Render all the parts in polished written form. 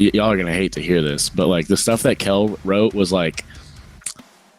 y'all are gonna hate to hear this, but like the stuff that Kel wrote was like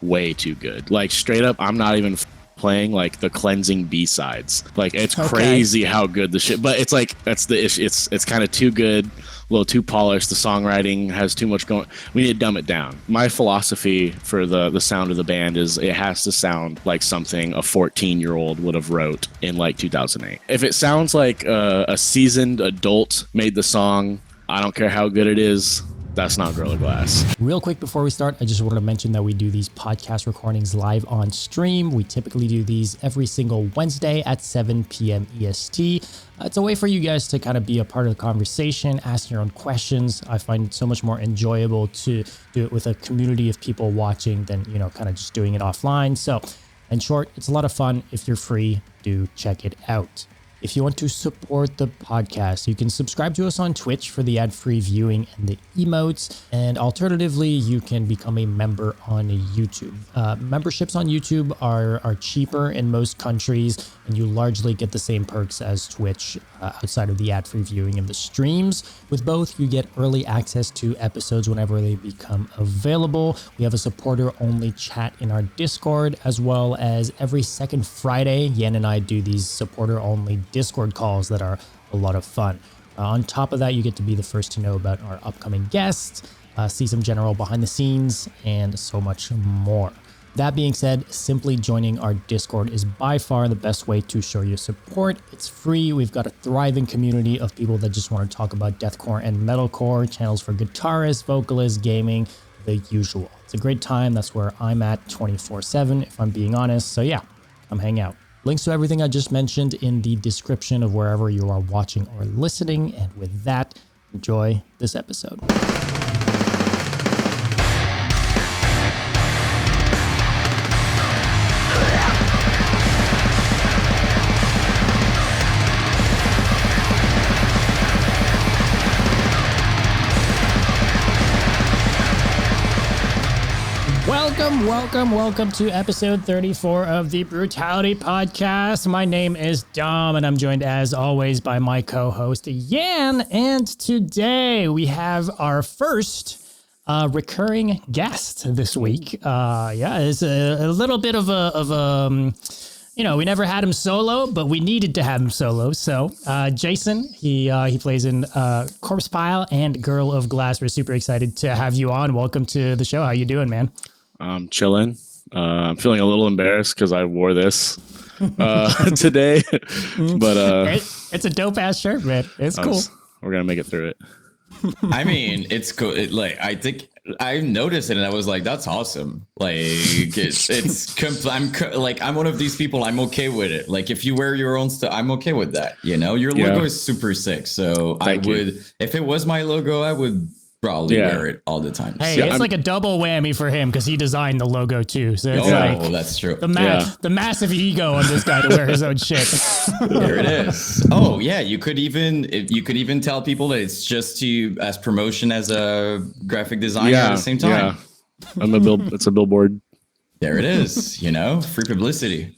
way too good. Like straight up, I'm not even playing like the cleansing B-sides. Like it's crazy how good the shit, but it's like that's the issue. It's kind of too good, a little too polished. The songwriting has too much going. We need to dumb it down. My philosophy for the sound of the band is it has to sound like something a 14-year-old would have wrote in like 2008. If it sounds like a seasoned adult made the song, I don't care how good it is. That's not Gorilla Glass. Real quick before we start, I just wanted to mention that we do these podcast recordings live on stream. We typically do these every single Wednesday at 7 p.m. EST. It's a way for you guys to kind of be a part of the conversation, ask your own questions. I find it so much more enjoyable to do it with a community of people watching than, you know, kind of just doing it offline. So, in short, it's a lot of fun. If you're free, do check it out. If you want to support the podcast, you can subscribe to us on Twitch for the ad-free viewing and the emotes. And alternatively, you can become a member on YouTube. Memberships on YouTube are cheaper in most countries, and you largely get the same perks as Twitch outside of the ad-free viewing and the streams. With both, you get early access to episodes whenever they become available. We have a supporter-only chat in our Discord, as well as every second Friday, Yan and I do these supporter-only Discord calls that are a lot of fun. On top of that, you get to be the first to know about our upcoming guests, see some general behind the scenes, and so much more. That being said, simply joining our Discord is by far the best way to show your support. It's free. We've got a thriving community of people that just want to talk about deathcore and metalcore, channels for guitarists, vocalists, gaming, the usual. It's a great time. That's where I'm at 24/7, if I'm being honest. So yeah, come hang out. Links to everything I just mentioned in the description of wherever you are watching or listening. And with that, enjoy this episode. Welcome to episode 34 of the Brutality Podcast. My name is Dom, and I'm joined as always by my co-host Yan. And today we have our first recurring guest this week. It's a little bit of a you know, we never had him solo, but we needed to have him solo. So Jason, he plays in Corpse Pile and Girl of Glass. We're super excited to have you on. Welcome to the show. How you doing, man? I'm chilling. I'm feeling a little embarrassed because I wore this today, but it's a dope ass shirt, man. It's cool. We're gonna make it through it. I mean, it's cool. I think I noticed it and I was like, that's awesome. Like I'm one of these people. I'm okay with it. Like if you wear your own stuff, I'm okay with that. You know, your logo is super sick. So Thank you. If it was my logo, I would probably wear it all the time. Hey, it's like a double whammy for him because he designed the logo too. So it's that's true. The massive ego on this guy to wear his own shit. There it is. Oh yeah, you could even tell people that it's just to as promotion as a graphic designer at the same time. Yeah. It's a billboard. There it is. You know, free publicity.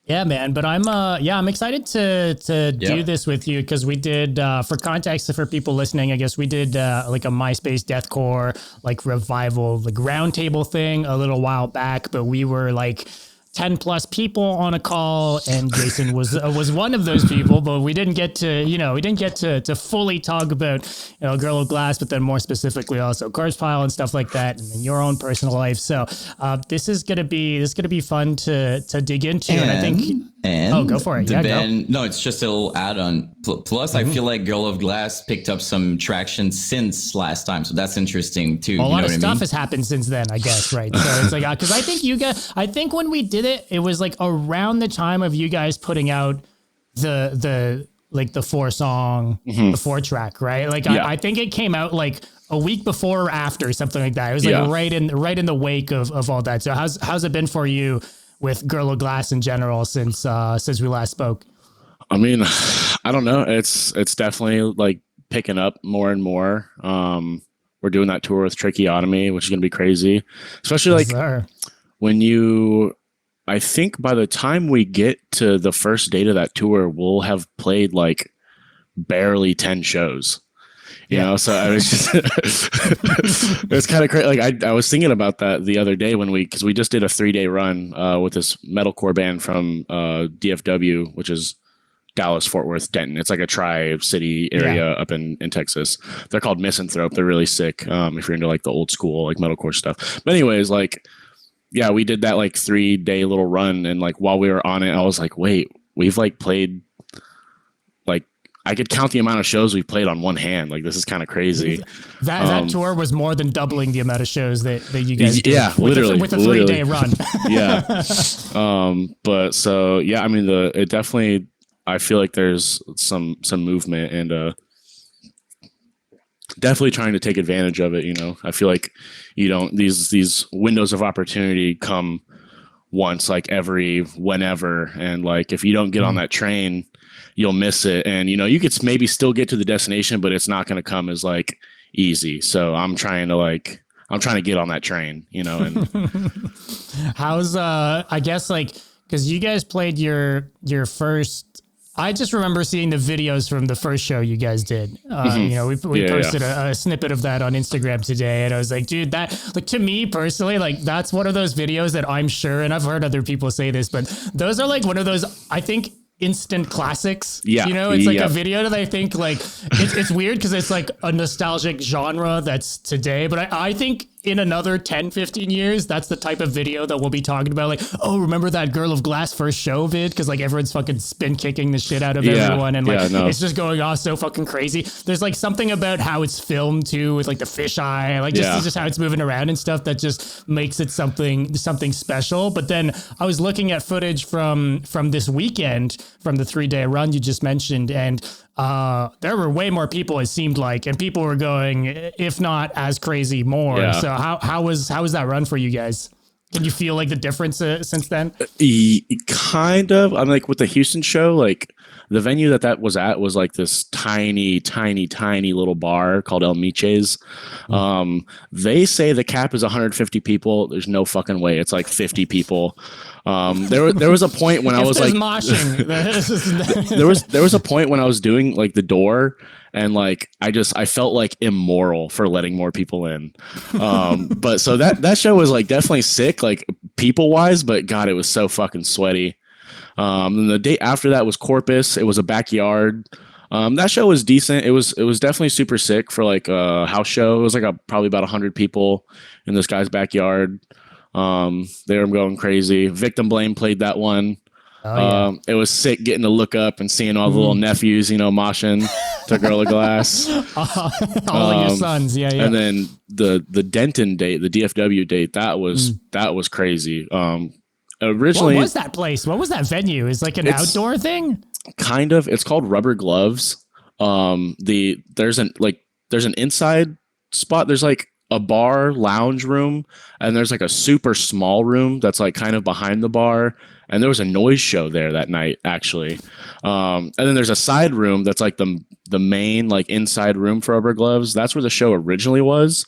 Yeah, man. But I'm excited to do this with you because we did, for context for people listening, I guess we did like a MySpace deathcore like revival, like roundtable thing a little while back, but we were like 10 plus people on a call, and Jason was one of those people, but we didn't get to fully talk about, you know, Girl of Glass, but then more specifically also Corpse Pile and stuff like that, and your own personal life. So this is gonna be fun to dig into, and I think. Go for it. No, it's just a little add-on. Plus, I feel like Girl of Glass picked up some traction since last time, so that's interesting too. A lot of stuff has happened since then, I guess, right? So it's like because I think when we did it, it was like around the time of you guys putting out the 4-song, the 4-track, right? Like I think it came out like a week before or after, something like that. It was like right in the wake of all that. So how's it been for you with Girl of Glass in general since we last spoke? I mean, I don't know. It's definitely like picking up more and more. We're doing that tour with Tracheotomy, which is going to be crazy, especially when I think by the time we get to the first date of that tour, we'll have played like barely 10 shows. you know. So I was just it was kind of crazy. Like I was thinking about that the other day because we just did a 3-day run with this metalcore band from DFW, which is Dallas, Fort Worth, Denton. It's like a tri-city area up in Texas. They're called Misanthrope. They're really sick if you're into like the old school like metalcore stuff. But anyways, like yeah, we did that like 3-day little run, and like while we were on it, I was like, wait, we've like played like I could count the amount of shows we played on one hand. Like this is kind of crazy. That tour was more than doubling the amount of shows that you guys did. Yeah, literally with a 3-day run. Yeah. But so yeah, I mean it definitely. I feel like there's some movement and definitely trying to take advantage of it. You know, I feel like these windows of opportunity come once, like every whenever, and like if you don't get on that train, you'll miss it. And you know, you could maybe still get to the destination, but it's not going to come as like easy. So I'm trying to get on that train. You know, and how's I guess like because you guys played your first. I just remember seeing the videos from the first show you guys did. You know, we posted a snippet of that on Instagram today, and I was like, dude, that like to me personally, like that's one of those videos that I'm sure, and I've heard other people say this, but those are like one of those, I think, instant classics. Yeah. You know, it's like a video that I think like it's weird because it's like a nostalgic genre that's today, but I think in another 10, 15 years, that's the type of video that we'll be talking about. Like, oh, remember that Girl of Glass first show vid? Because like everyone's fucking spin kicking the shit out of everyone. And like, it's just going off so fucking crazy. There's like something about how it's filmed too, with like the fisheye, like just how it's moving around and stuff that just makes it something special. But then I was looking at footage from this weekend, from the 3-day run you just mentioned, and there were way more people, it seemed like, and people were going, if not as crazy, more. Yeah. So how was that run for you guys? Can you feel like the difference since then? Kind of. I'm like with the Houston show, like the venue that was at was like this tiny little bar called El Miche's. They say the cap is 150 people. There's no fucking way. It's like 50 people. There was a point when I was like moshing. there was a point when I was doing like the door, and like I felt like immoral for letting more people in. But so that show was like definitely sick, like people wise, but God, it was so fucking sweaty. And the day after that was Corpus. It was a backyard. That show was decent. It was definitely super sick for like a house show. It was like probably about 100 people in this guy's backyard. They were going crazy. Victim Blame played that one. It was sick getting to look up and seeing all the little nephews, you know, moshing to Girl of Glass. All of your sons, yeah. And then the Denton date, the DFW date, that was crazy. Originally, what was that place? What was that venue? Is like an outdoor thing? Kind of. It's called Rubber Gloves. There's an inside spot. There's like a bar lounge room, and there's like a super small room that's like kind of behind the bar, and there was a noise show there that night actually. And then there's a side room that's like the main like inside room for Rubber Gloves. That's where the show originally was,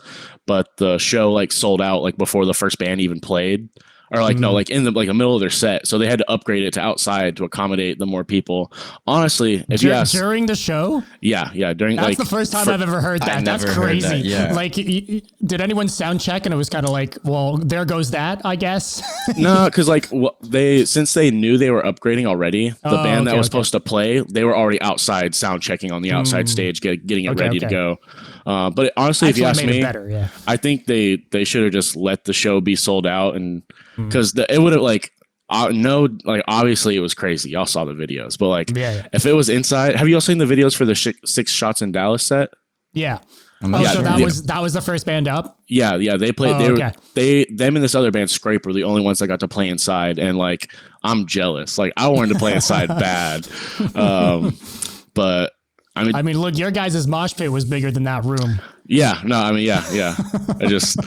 but the show like sold out like before the first band even played. Or like no, like in the middle of their set, so they had to upgrade it to outside to accommodate the more people. Honestly, if you ask during the show, yeah, during that's like the first time I've ever heard that. That's crazy. That, yeah. Like, did anyone sound check? And it was kind of like, well, there goes that, I guess. No, because like since they knew they were upgrading already, the band that was supposed to play, they were already outside sound checking on the outside stage, getting it ready to go. But honestly, if you ask me, I think they should have just let the show be sold out, and because it would have like obviously it was crazy. Y'all saw the videos, but like if it was inside, have you all seen the videos for the 6 Shots in Dallas set? Yeah. So that was the first band up. Yeah. They played. Them and this other band, Scrape, were the only ones that got to play inside, and like I'm jealous. Like I wanted to play inside bad, but. I mean, look, your guys' mosh pit was bigger than that room. Yeah, no, I mean, yeah. I just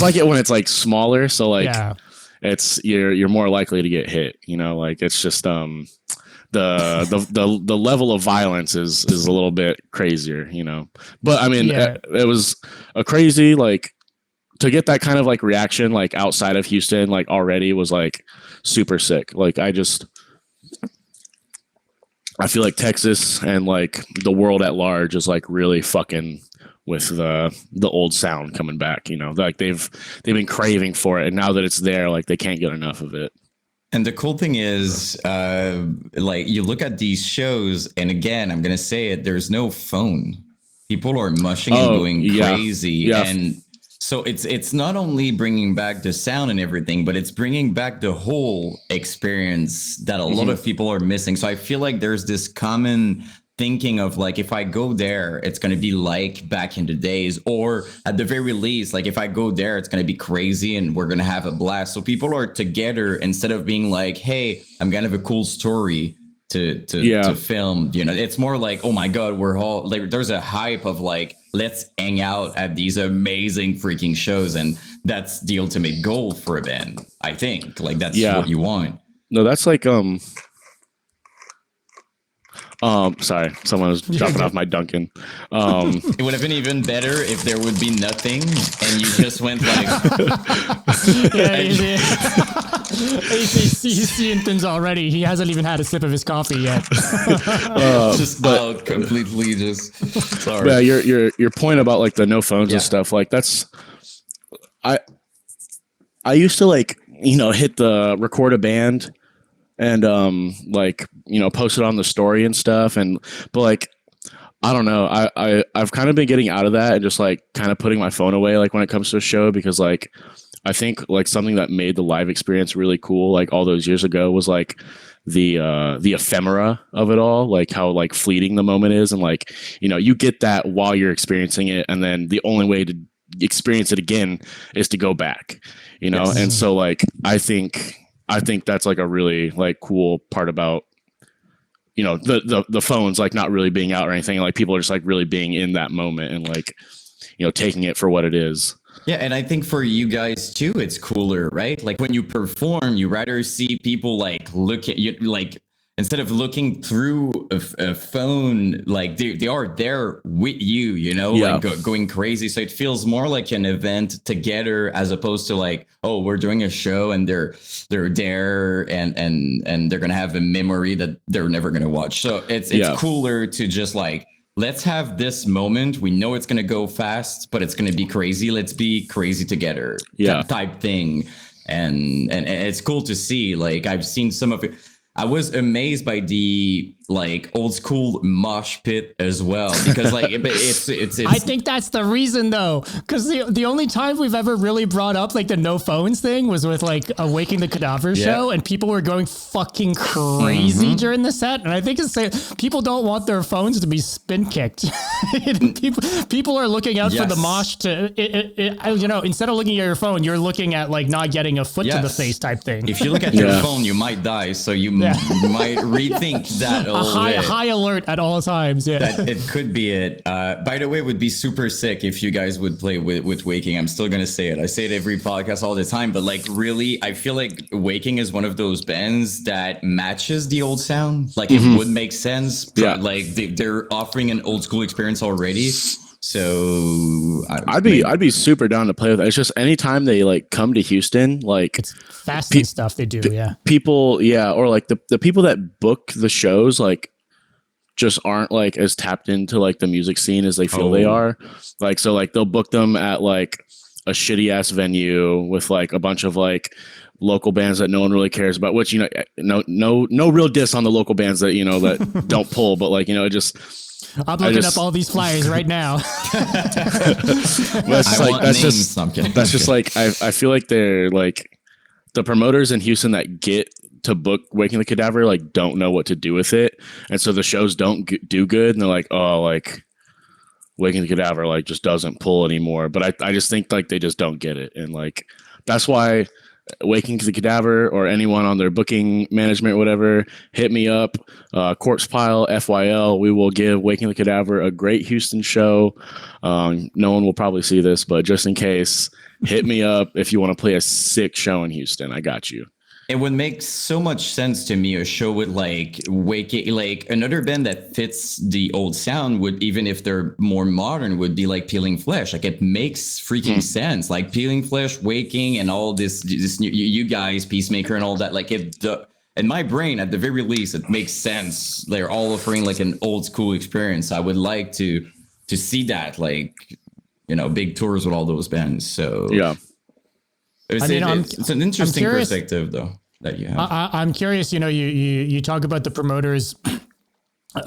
like it when it's like smaller, so like it's you're more likely to get hit. You know, like it's just the level of violence is a little bit crazier. You know, but I mean, it was a crazy like to get that kind of like reaction like outside of Houston like already was like super sick. Like I feel like Texas and like the world at large is like really fucking with the old sound coming back. You know, like they've been craving for it, and now that it's there, like they can't get enough of it. And the cool thing is, like you look at these shows, and again, I'm gonna say it: there's no phone. People are mushing and going crazy, and so it's not only bringing back the sound and everything, but it's bringing back the whole experience that a lot of people are missing. So I feel like there's this common thinking of like, if I go there, it's going to be like back in the days, or at the very least, like if I go there, it's going to be crazy and we're going to have a blast. So people are together instead of being like, hey, I'm going to have a cool story to film. You know, it's more like, oh my God, we're all like, there's a hype of like, let's hang out at these amazing freaking shows. And that's the ultimate goal for a band. I think like that's what you want. No, that's like, sorry, someone was dropping off my Dunkin'. It would have been even better if there would be nothing and you just went like, he's seeing things already. He hasn't even had a sip of his coffee yet. Completely just sorry. Yeah, your point about like the no phones and stuff, like that's I used to like, you know, hit the record a band and like, you know, post it on the story and stuff, and but like I don't know, I've kind of been getting out of that and just like kind of putting my phone away like when it comes to a show, because like I think like something that made the live experience really cool like all those years ago was like the ephemera of it all, like how like fleeting the moment is, and like, you know, you get that while you're experiencing it, and then the only way to experience it again is to go back, you know. And so like I think that's like a really like cool part about, you know, the phones like not really being out or anything. Like people are just like really being in that moment and like, you know, taking it for what it is. Yeah, and I think for you guys too, it's cooler, right? Like when you perform, you rather see people like look at you, like instead of looking through a phone, like they are there with you, you know, like going crazy. So it feels more like an event together as opposed to like, oh, we're doing a show and they're there and they're gonna have a memory that they're never gonna watch. So it's cooler to just like, let's have this moment. We know it's gonna go fast, but it's gonna be crazy. Let's be crazy together. Type thing. And it's cool to see. Like I've seen some of it. I was amazed by the like old school mosh pit as well, because like it's I think that's the reason though, because the only time we've ever really brought up like the no phones thing was with like a Waking the Cadaver show, and people were going fucking crazy during the set, and I think it's people don't want their phones to be spin kicked. people are looking out for the mosh to you know, instead of looking at your phone, you're looking at like not getting a foot to the face type thing. If you look at your phone, you might die, so you might rethink that. High alert at all times. Yeah, that it could be it. By the way, it would be super sick if you guys would play with Waking. I'm still gonna say it. I say it every podcast all the time, but like really, I feel like Waking is one of those bands that matches the old sound. Like it would make sense. Like they're offering an old school experience already. So I'd be super down to play with it. It's just anytime they like come to Houston, like it's fast and stuff they do. People, or like the people that book the shows, like just aren't like as tapped into like the music scene as they feel they are. Like, so like they'll book them at like a shitty ass venue with like a bunch of like local bands that no one really cares about, which, you know, no real diss on the local bands that, you know, that don't pull, but like, you know, it just, I'm looking up all these flyers right now. That's just like I feel like they're like the promoters in Houston that get to book Waking the Cadaver like don't know what to do with it, and so the shows don't do good, and they're like, oh, like Waking the Cadaver like just doesn't pull anymore. But I just think like they just don't get it, and like that's why Waking the Cadaver or anyone on their booking management, whatever, hit me up. Corpse Pile, FYL. We will give Waking the Cadaver a great Houston show. No one will probably see this, but just in case, hit me up if you want to play a sick show in Houston. I got you. It would make so much sense to me, a show with like Waking, like another band that fits the old sound would, even if they're more modern, would be like Peeling Flesh. Like it makes freaking sense. Like Peeling Flesh, Waking, and all this new, you guys, Peacemaker and all that. Like in my brain, at the very least, it makes sense. They're all offering like an old school experience. I would like to see that, like, you know, big tours with all those bands. So yeah, it's an interesting perspective though that you have. I'm curious. You know, you talk about the promoters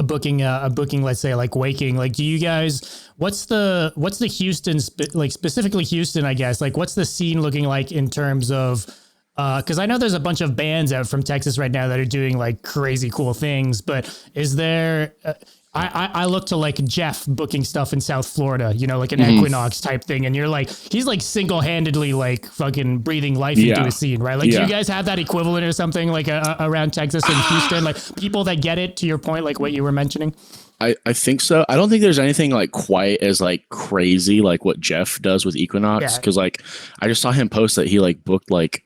booking, let's say like Waking. Like, do you guys? What's the Houston like specifically Houston? I guess like what's the scene looking like in terms of. Because I know there's a bunch of bands out from Texas right now that are doing like crazy cool things, but is there? I look to like Jeff booking stuff in South Florida, you know, like an Equinox type thing, and you're like, he's like single-handedly like fucking breathing life into a scene, right? Like, do you guys have that equivalent or something like around Texas and Houston, like people that get it? To your point, like what you were mentioning. I think so. I don't think there's anything like quite as like crazy like what Jeff does with Equinox, because like I just saw him post that he like booked like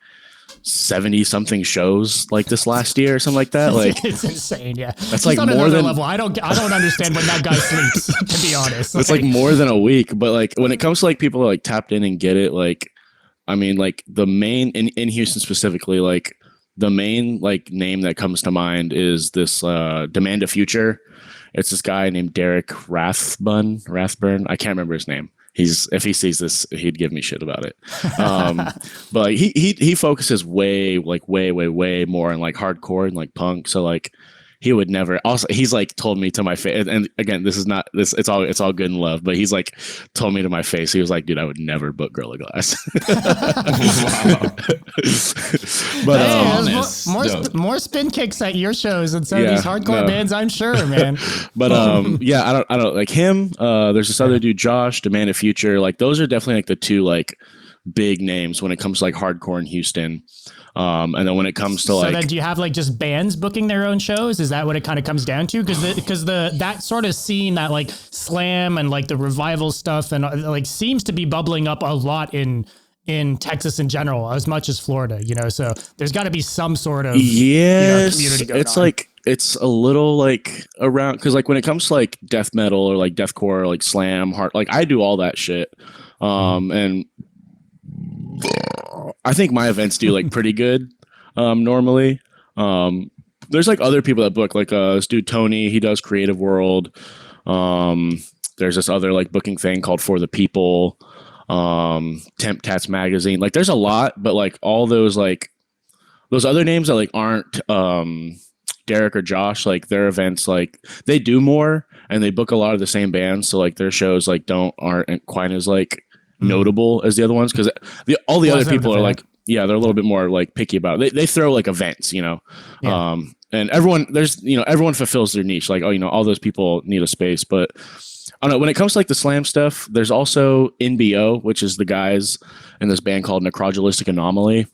70 something shows like this last year or something like that. Like it's insane. Yeah. That's like more than level. I don't understand when that guy sleeps, to be honest. It's like more than a week, but like when it comes to like people like tapped in and get it, like, I mean, like the main in Houston specifically, like the main like name that comes to mind is this Demand a Future. It's this guy named Derek Rathburn. I can't remember his name. If he sees this, he'd give me shit about it. But like, he focuses way more on like hardcore and like punk. So like he would never. Also, he's like told me to my face, and again, this is not this. It's all good and love. But he's like told me to my face. He was like, "Dude, I would never book Gorilla Glass." But more spin kicks at your shows than some of these hardcore bands, I'm sure, man. But I don't like him. There's this other dude, Josh, Demand a Future. Like those are definitely like the two like big names when it comes to like hardcore in Houston. And then when it comes to like, so then do you have like just bands booking their own shows? Is that what it kind of comes down to? Because that sort of scene, that like slam and like the revival stuff and like seems to be bubbling up a lot in Texas in general, as much as Florida, you know, so there's got to be some sort of community going it's on. Like it's a little like around, because like when it comes to like death metal or like deathcore or like slam hard, like I do all that shit, and I think my events do like pretty good normally. There's like other people that book, like this dude Tony, he does Creative World. There's this other like booking thing called For the People, Temp Tats Magazine. Like there's a lot, but like all those like those other names that like aren't Derek or Josh, like their events, like they do more and they book a lot of the same bands, so like their shows like aren't quite as like notable as the other ones, because all the other people are like, they're a little bit more like picky about it. They throw like events, you know, and everyone fulfills their niche. Like, oh, you know, all those people need a space, but I don't know. When it comes to like the slam stuff, there's also NBO, which is the guys in this band called Necrodualistic Anomaly.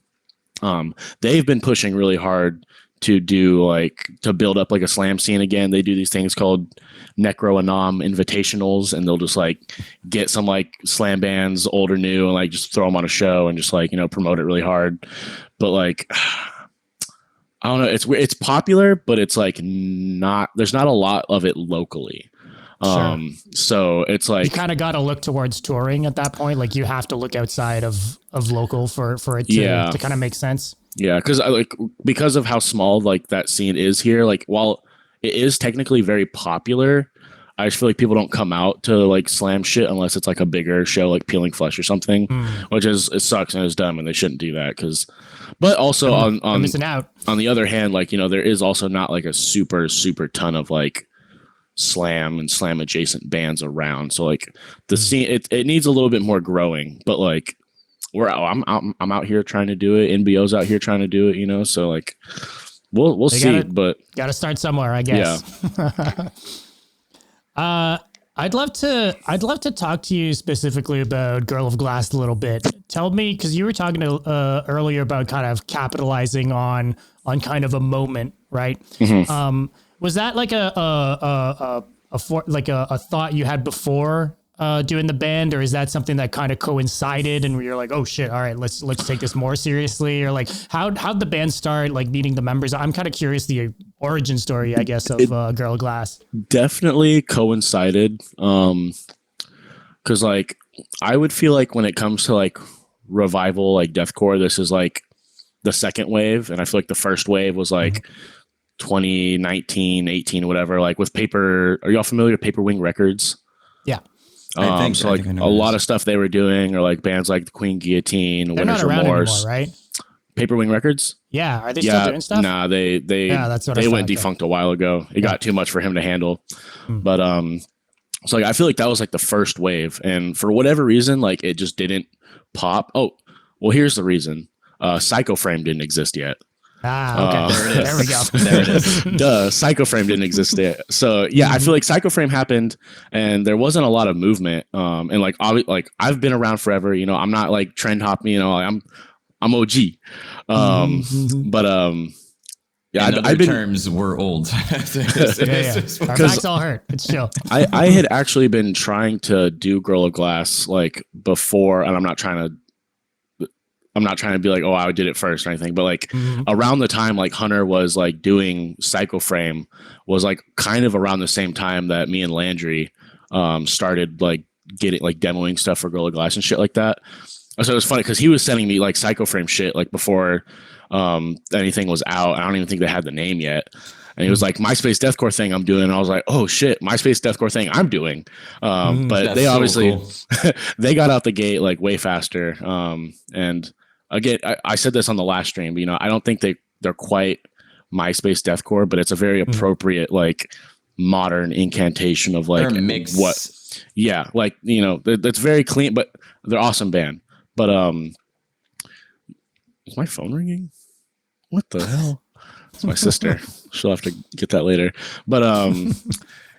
They've been pushing really hard to do like to build up like a slam scene again. They do these things called Necro Anom Invitationals, and they'll just like get some like slam bands, old or new, and like just throw them on a show and just like, you know, promote it really hard. But like, I don't know, it's popular, but it's like there's not a lot of it locally. Sure. So it's like you kind of got to look towards touring at that point. Like you have to look outside of local for it to kind of make sense. Yeah, because of how small like that scene is here, like while it is technically very popular, I just feel like people don't come out to like slam shit unless it's like a bigger show like Peeling Flesh or something, which it sucks and it's dumb and they shouldn't do that. But also on missing out. On the other hand, like, you know, there is also not like a super ton of like slam and slam adjacent bands around, so like the scene it needs a little bit more growing, but like I'm out here trying to do it. NBO's out here trying to do it, you know. So like, we'll see. But gotta start somewhere, I guess. Yeah. I'd love to talk to you specifically about Girl of Glass a little bit. Tell me, because you were talking earlier about kind of capitalizing on kind of a moment, right? Mm-hmm. Was that like a thought you had before doing the band, or is that something that kind of coincided and you're like, oh shit, all right, let's take this more seriously? Or like how'd the band start, like meeting the members? I'm kind of curious the origin story, I guess, of Girl of Glass. Definitely coincided. Cause like I would feel like when it comes to like revival, like deathcore, this is like the second wave, and I feel like the first wave was like 2019, 18, whatever. Like with Paper, are y'all familiar with Paper Wing Records? Yeah. So like a lot of stuff they were doing, or like bands like the Queen Guillotine, They're Winter's not around Remorse, anymore, right? Paper Wing Records. Yeah, are they still doing stuff? Nah, they that's what they I went thought. defunct a while ago. It got too much for him to handle. But so like I feel like that was like the first wave, and for whatever reason, like it just didn't pop. Oh, well, here's the reason. Psycho Frame didn't exist yet. Ah, okay. There we go. There it is. Duh, Psycho Frame didn't exist yet. So yeah, I feel like Psycho Frame happened, and there wasn't a lot of movement. And like I've been around forever. You know, I'm not like trend hopping. You know, like, I'm OG. But yeah, in other terms, we're old. Our backs all hurt. It's chill. I had actually been trying to do Gorilla Glass like before, and I'm not trying to be like, oh, I did it first or anything, but like around the time like Hunter was like doing Psycho Frame was like kind of around the same time that me and Landry started like getting like demoing stuff for Gorilla Glass and shit like that. So it was funny because he was sending me like Psycho Frame shit like before anything was out. I don't even think they had the name yet. And he was like, MySpace deathcore thing I'm doing. And I was like, oh shit, MySpace deathcore thing I'm doing. But they obviously, cool. They got out the gate like way faster. And again, I said this on the last stream, but, you know, I don't think they're quite MySpace deathcore, but it's a very appropriate, like modern incantation of like what, yeah, like, you know, that's very clean, but they're awesome band. But, is my phone ringing? What the hell? It's my sister. She'll have to get that later. But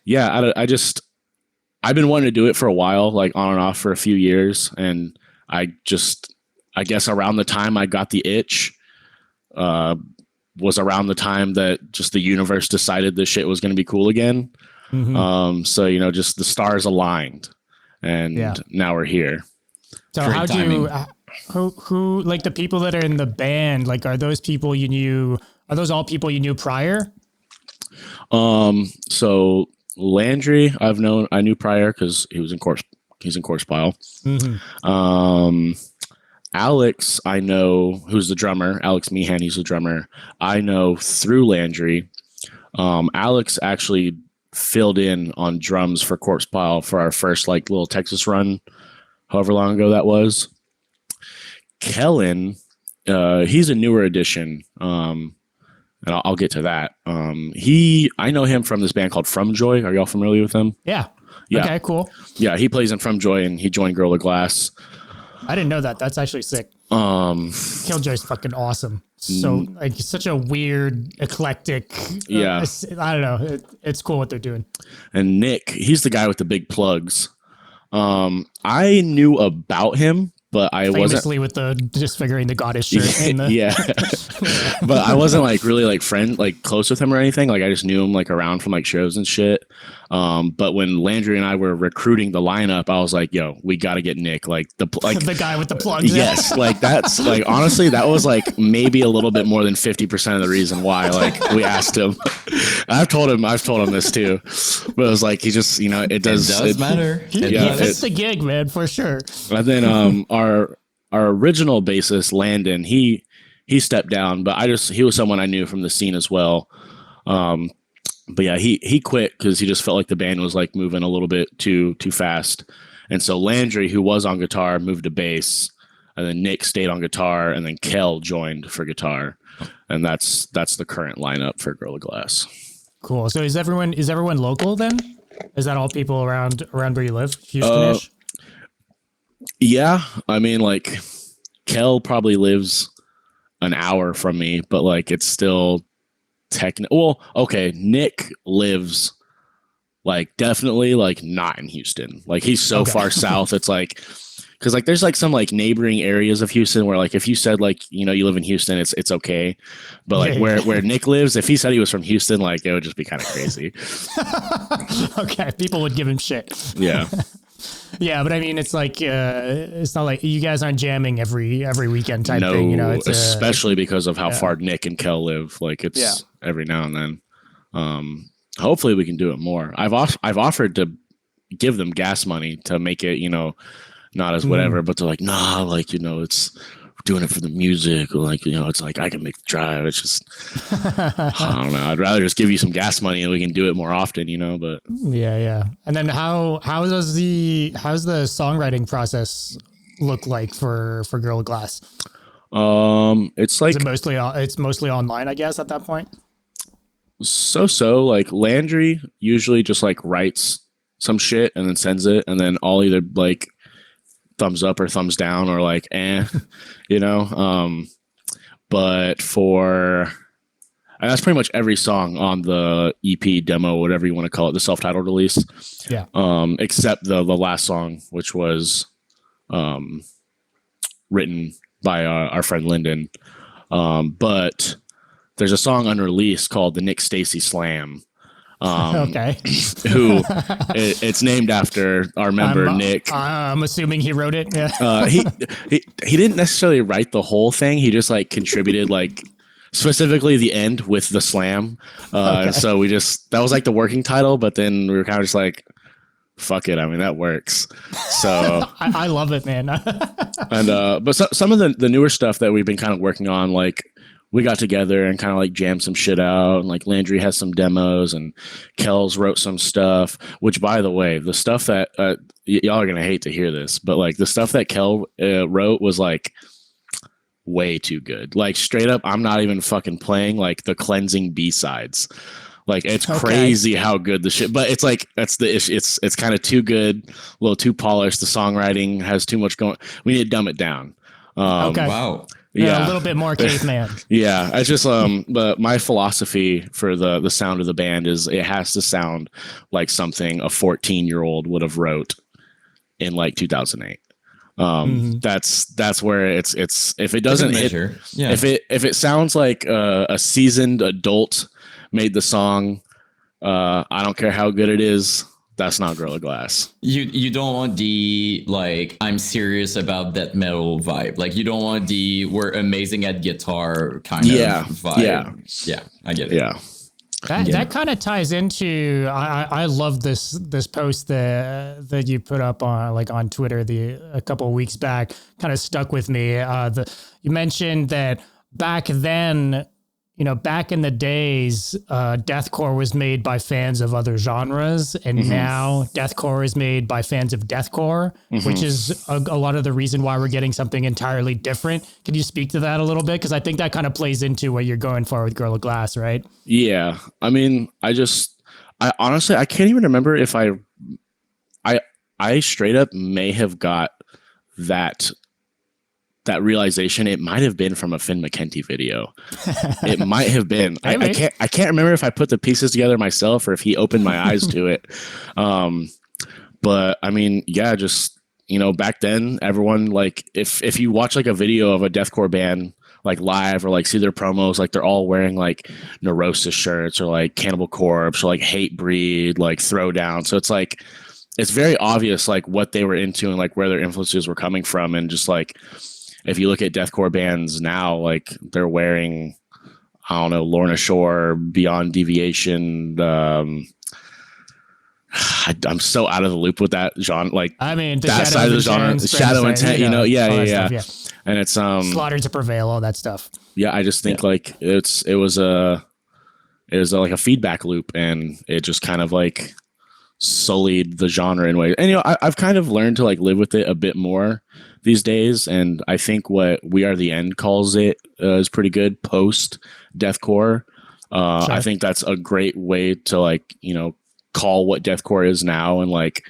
yeah, I've been wanting to do it for a while, like on and off for a few years. And I guess around the time I got the itch was around the time that just the universe decided this shit was going to be cool again. So, you know, just the stars aligned and now we're here. So how do you, who like the people that are in the band, like are those people you knew, are those all people you knew prior? So Landry, I knew prior because he's in Corpse Pile. Alex, I know, who's the drummer, Alex Meehan, he's the drummer. I know through Landry. Alex actually filled in on drums for Corpse Pile for our first like little Texas run, however long ago that was. Kellen, he's a newer addition. And I'll get to that. I know him from this band called From Joy. Are y'all familiar with him? Yeah. Okay, cool. Yeah, he plays in From Joy and he joined Gorilla Glass. I didn't know that. That's actually sick. Killjoy's fucking awesome. So like such a weird, eclectic. I don't know. It's cool what they're doing. And Nick, he's the guy with the big plugs. I knew about him, but I famously with the disfiguring the goddess shirt. And the but I wasn't like really like close with him or anything. Like I just knew him like around from like shows and shit. But when Landry and I were recruiting the lineup, I was like, yo, we got to get Nick, like the guy with the plugs. Yes. Like that's like, honestly, that was like maybe a little bit more than 50% of the reason why, like we asked him. I've told him this too, but it was like, he just, you know, it does matter. He fits the gig, man, for sure. And then, our original bassist, Landon, he stepped down, but he was someone I knew from the scene as well. But yeah, he quit because he just felt like the band was like moving a little bit too fast. And so Landry, who was on guitar, moved to bass, and then Nick stayed on guitar, and then Kel joined for guitar. And that's the current lineup for Gorilla Glass. Cool. So is everyone local then? Is that all people around where you live? Houston-ish? Yeah. I mean, like Kel probably lives an hour from me, but like it's still well, okay, Nick lives like definitely like not in Houston. Like he's so far south. It's like, because like there's like some like neighboring areas of Houston where like if you said like, you know, you live in Houston, it's okay. But like where Nick lives, if he said he was from Houston, like it would just be kind of crazy. Okay, people would give him shit. Yeah. Yeah, but I mean, it's like it's not like you guys aren't jamming every weekend type thing, you know. It's especially because of how far Nick and Kel live. Like it's every now and then. Hopefully, we can do it more. I've offered to give them gas money to make it, you know, not as whatever, but they're like, nah, like, you know, it's doing it for the music, or like, it's like I can make the drive. It's just, I don't know. I'd rather just give you some gas money and we can do it more often, but yeah. And then how's the songwriting process look like for Girl Glass? It's like it's mostly online, I guess, at that point. So like Landry usually just like writes some shit and then sends it, and then I'll either like thumbs up or thumbs down or like but for, and that's pretty much every song on the EP, demo, whatever you want to call it, the self-titled release, except the last song, which was written by our friend Lyndon, but there's a song unreleased called the Nick Stacy Slam. Okay. Who it's named after our member Nick. I'm assuming he wrote it. Yeah. He didn't necessarily write the whole thing. He just like contributed like specifically the end with the slam. Okay. So that was like the working title, but then we were kind of just like, fuck it. I mean, that works. So I love it, man. And but some of the newer stuff that we've been kind of working on, like we got together and kind of like jammed some shit out, and like Landry has some demos and Kells wrote some stuff, which by the way, the stuff that y'all are going to hate to hear this, but like the stuff that Kel wrote was like way too good. Like straight up, I'm not even fucking playing, like the cleansing B-sides. Like it's crazy how good the shit, but it's like, that's the issue. It's kind of too good, a little too polished. The songwriting has too much going. We need to dumb it down. Wow. Yeah, a little bit more caveman. Yeah, I just but my philosophy for the sound of the band is it has to sound like something a 14-year-old would have wrote in like 2008. That's where it's if it doesn't hit, if it sounds like a seasoned adult made the song, I don't care how good it is. That's not Gorilla Glass. You don't want the like I'm serious about death metal vibe. Like you don't want the we're amazing at guitar kind of vibe. Yeah, I get it. Yeah. That kind of ties into I love this post that you put up on Twitter a couple of weeks back. Kind of stuck with me. You mentioned that back then, back in the days, deathcore was made by fans of other genres, and now deathcore is made by fans of deathcore, which is a lot of the reason why we're getting something entirely different. Can you speak to that a little bit? Because I think that kind of plays into what you're going for with Gorilla Glass, right? Yeah. I mean, I honestly, I can't even remember if I straight up may have got that realization. It might have been from a Finn McKenty video. It might have been. I can't remember if I put the pieces together myself or if he opened my eyes to it. But I mean, yeah, just back then, everyone like if you watch like a video of a deathcore band like live or like see their promos, like they're all wearing like Neurosis shirts or like Cannibal Corpse or like Hatebreed, like Throwdown. So it's like it's very obvious like what they were into and like where their influences were coming from, and just like. If you look at deathcore bands now, like they're wearing, I don't know, Lorna Shore, Beyond Deviation. I'm so out of the loop with that genre. Like, I mean, that side of the genre, Shadow Intent, yeah. Stuff, and it's Slaughter to Prevail, all that stuff. Yeah, I just think like it was like a feedback loop, and it just kind of like sullied the genre in ways. And I've kind of learned to like live with it a bit more these days, and I think what We Are the End calls it is pretty good post deathcore. Sure. I think that's a great way to like call what deathcore is now, and like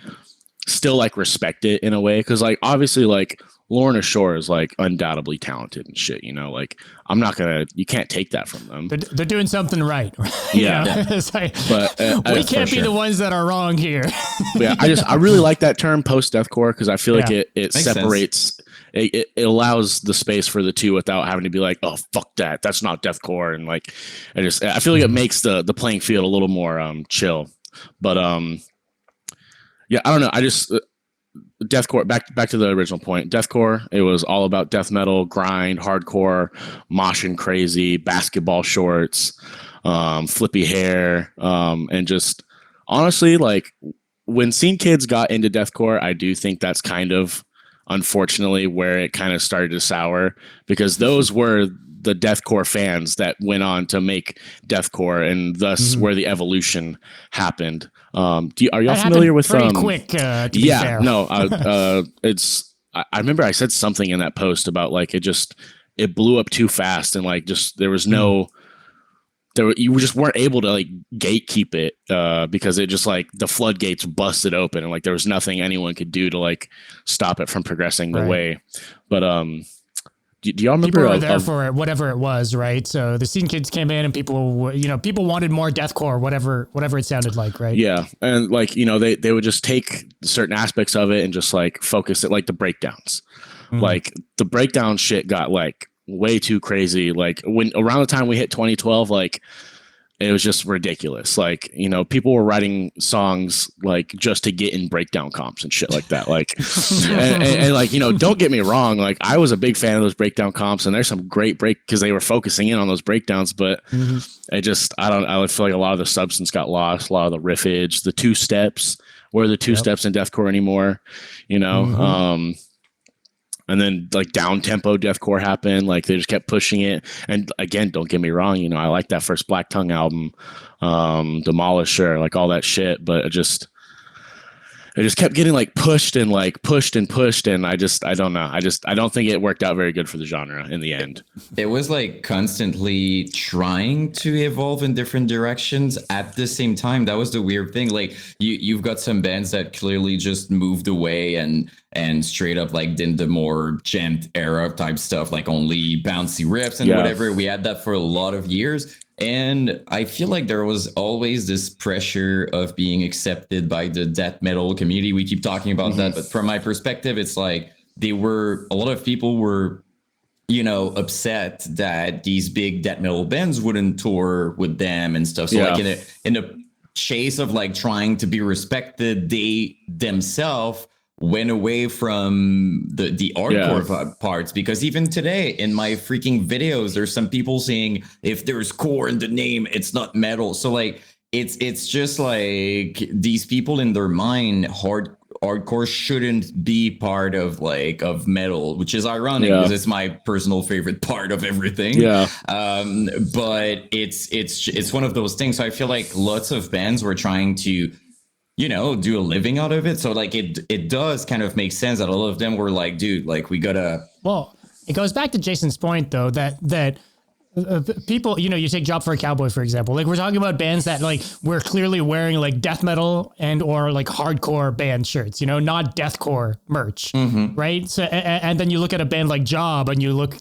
still like respect it in a way, because like obviously like Lorna Shore is like undoubtedly talented and shit, like I'm not gonna, you can't take that from them. They're doing something right. Yeah. It's like, but we can't be the ones that are wrong here. Yeah, I really like that term post deathcore, because I feel like it separates, it allows the space for the two without having to be like, oh fuck that's not deathcore, and like I feel like it makes the playing field a little more chill. But yeah, I don't know. I just deathcore, back to the original point. Deathcore, it was all about death metal, grind, hardcore, moshing crazy, basketball shorts, flippy hair, and just honestly, like when Scene Kids got into deathcore, I do think that's kind of unfortunately, where it kind of started to sour, because those were the deathcore fans that went on to make deathcore, and thus where the evolution happened. Are y'all familiar with pretty quick? To be fair. No, it's. I remember I said something in that post about like it blew up too fast, and like just there was no. You just weren't able to like gatekeep it because it just like the floodgates busted open, and like there was nothing anyone could do to like stop it from progressing the way. But do y'all remember? People were there for whatever it was, right? So the scene kids came in, and people wanted more deathcore, whatever it sounded like, right? Yeah, and like they would just take certain aspects of it and just like focus it, like the breakdowns. Like the breakdown shit got like way too crazy. Like when around the time we hit 2012, like it was just ridiculous. Like, people were writing songs like just to get in breakdown comps and shit like that. Like, and like, don't get me wrong. Like I was a big fan of those breakdown comps, and there's some great because they were focusing in on those breakdowns, but I feel like a lot of the substance got lost, a lot of the riffage, the two steps were the two steps in deathcore anymore, and then like down tempo deathcore happened. Like they just kept pushing it. And again, don't get me wrong. I like that first Black Tongue album, Demolisher, like all that shit. But it just kept getting like pushed and pushed. And I don't know. I don't think it worked out very good for the genre in the end. It was like constantly trying to evolve in different directions at the same time. That was the weird thing. Like you've got some bands that clearly just moved away and straight up like did the more jammed era type stuff, like only bouncy riffs and whatever. We had that for a lot of years. And I feel like there was always this pressure of being accepted by the death metal community. We keep talking about that, but from my perspective, it's like a lot of people were, upset that these big death metal bands wouldn't tour with them and stuff. So like in a chase of like trying to be respected, they themselves went away from the hardcore parts, because even today in my freaking videos, there's some people saying if there's core in the name, it's not metal. So like it's just like these people in their mind, hardcore shouldn't be part of metal, which is ironic because it's my personal favorite part of everything. But it's one of those things. So I feel like lots of bands were trying to do a living out of it. So like it does kind of make sense that a lot of them were like, dude, like we gotta. Well, it goes back to Jason's point though, that people, you take Job for a Cowboy, for example, like we're talking about bands that like we're clearly wearing like death metal and or like hardcore band shirts, not deathcore merch, right? So and then you look at a band like Job and you look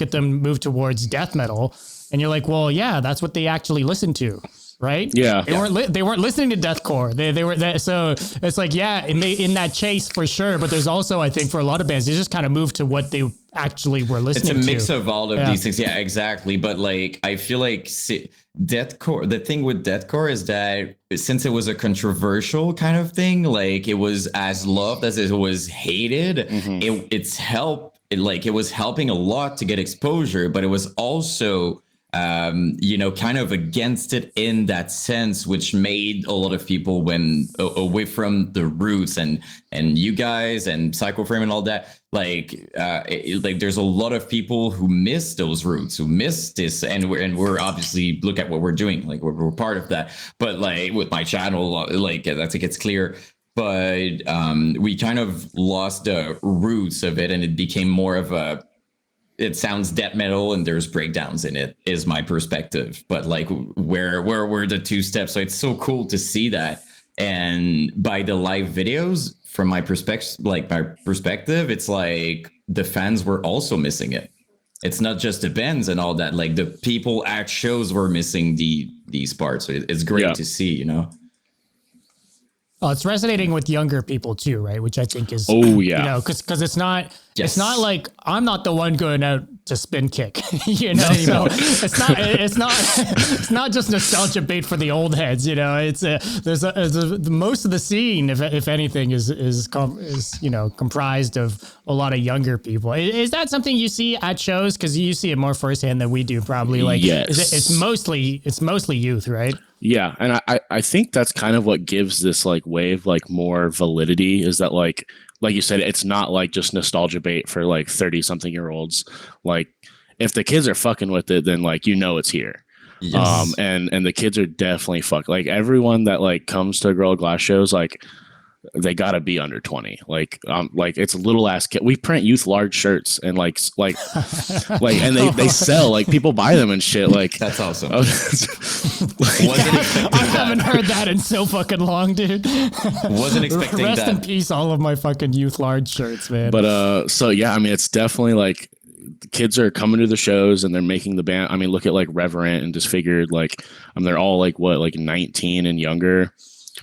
at them move towards death metal, and you're like, well, yeah, that's what they actually listen to. Right? Yeah. They weren't listening to deathcore. They were so it's like, in that chase for sure. But there's also, I think, for a lot of bands, they just kind of moved to what they actually were listening to. It's a mix of all of these things. Yeah, exactly. But like, I feel like deathcore, the thing with deathcore is that since it was a controversial kind of thing, like it was as loved as it was hated, it was helping a lot to get exposure, but it was also kind of against it in that sense, which made a lot of people went away from the roots, and you guys and Psychoframe and all that. Like there's a lot of people who miss those roots, who miss this, and we're obviously, look at what we're doing. Like we're part of that. But like with my channel, like I think it's clear. But we kind of lost the roots of it, and it became more of it sounds death metal and there's breakdowns in it, is my perspective. But like where were the two steps? So it's so cool to see that. And by the live videos, from my perspective, it's like the fans were also missing it. It's not just the bands and all that. Like the people at shows were missing these parts. So it's great to see, Oh, it's resonating with younger people too, right? Which I think is, because it's not like I'm not the one going out to spin kick, So it's not just nostalgia bait for the old heads, It's most of the scene, if anything, is comprised of a lot of younger people. Is that something you see at shows? Because you see it more firsthand than we do, probably. Like, yes. It's mostly youth, right? Yeah, and I think that's kind of what gives this like wave like more validity, is that like like you said, it's not like just nostalgia bait for like 30-something-year-olds. Like if the kids are fucking with it, then like it's here. Yes. And the kids are definitely like everyone that like comes to Gorilla Glass shows, like they gotta be under 20. Like it's little ass kid. We print youth large shirts and like and they sell, like people buy them and shit. Like that's awesome. I haven't heard that in so fucking long, dude. Wasn't expecting that. Rest in peace, all of my fucking youth large shirts, man. But so yeah, I mean, it's definitely like the kids are coming to the shows and they're making the band. I mean, look at like Reverent and Disfigured. Like they're all like 19 and younger.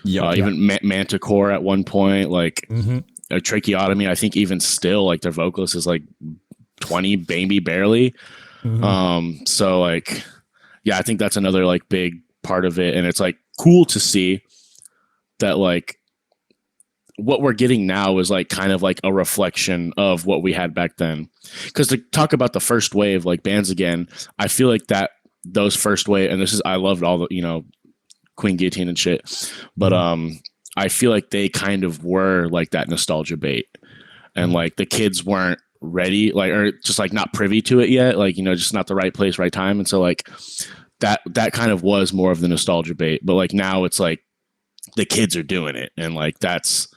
Even Manticore at one point, like a Tracheotomy. I think even still, like their vocalist is like 20, baby barely. So like, yeah, I think that's another like big part of it, and it's like cool to see that like what we're getting now is like kind of like a reflection of what we had back then. Because to talk about the first wave like bands again, I feel like that those first wave, and I loved all the Queen Guillotine and shit, but I feel like they kind of were like that nostalgia bait, and like the kids weren't ready, like, or just like not privy to it yet, like just not the right place, right time, and so like that kind of was more of the nostalgia bait. But like now it's like the kids are doing it, and like that's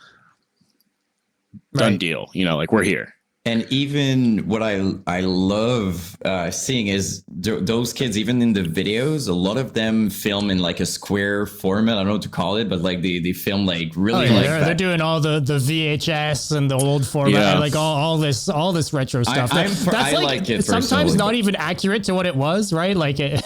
done deal, like we're here. And even what I love seeing is those kids, even in the videos, a lot of them film in like a square format. I don't know what to call it, but like they film like really they're doing all the VHS and the old format, and like all this retro stuff. I like it sometimes not even accurate to what it was, right? Like the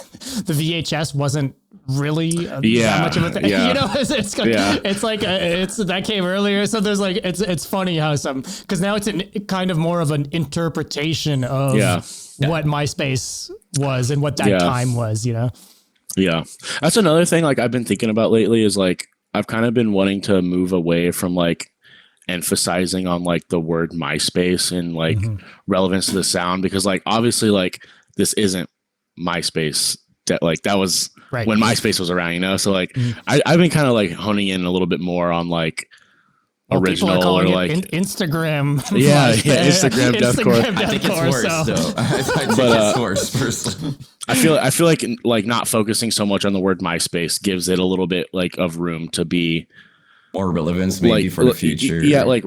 VHS wasn't really that much of a thing. It's like that came earlier, so there's like it's funny how because now it's kind of more of an interpretation of what MySpace was and what that time was. That's another thing like I've been thinking about lately is like I've kind of been wanting to move away from like emphasizing on like the word MySpace and like relevance to the sound, because like obviously like this isn't MySpace. Like that was when MySpace was around, so like I've been kind of like honing in a little bit more on like original or like Instagram. Instagram deathcore. I think it's worse though. I think it's worse personally. I feel like not focusing so much on the word MySpace gives it a little bit like of room to be more relevance maybe for the future. Like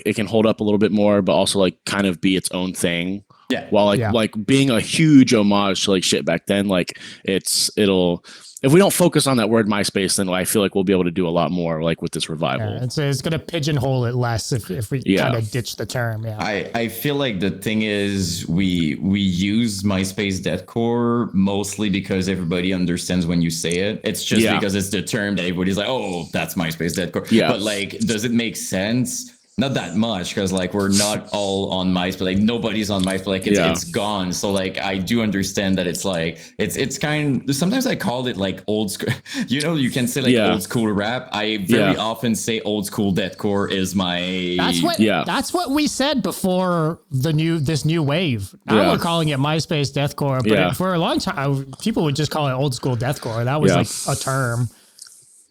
it can hold up a little bit more, but also like kind of be its own thing. Yeah. While like being a huge homage to like shit back then, like it'll if we don't focus on that word MySpace, then I feel like we'll be able to do a lot more like with this revival. Yeah, and so it's going to pigeonhole it less if we kind of ditch the term. Yeah. I feel like the thing is we use MySpace deathcore mostly because everybody understands when you say it. It's just because it's the term that everybody's like, oh, that's MySpace deathcore. Yeah. But like, does it make sense? Not that much, because like we're not all on MySpace. Like nobody's on MySpace. Like it's gone. So like I do understand that it's like it's kind. Sometimes I call it like old school. You can say like old school rap. I very often say old school deathcore is my. That's what we said before this new wave. Now we're calling it MySpace deathcore, but for a long time people would just call it old school deathcore. That was like a term.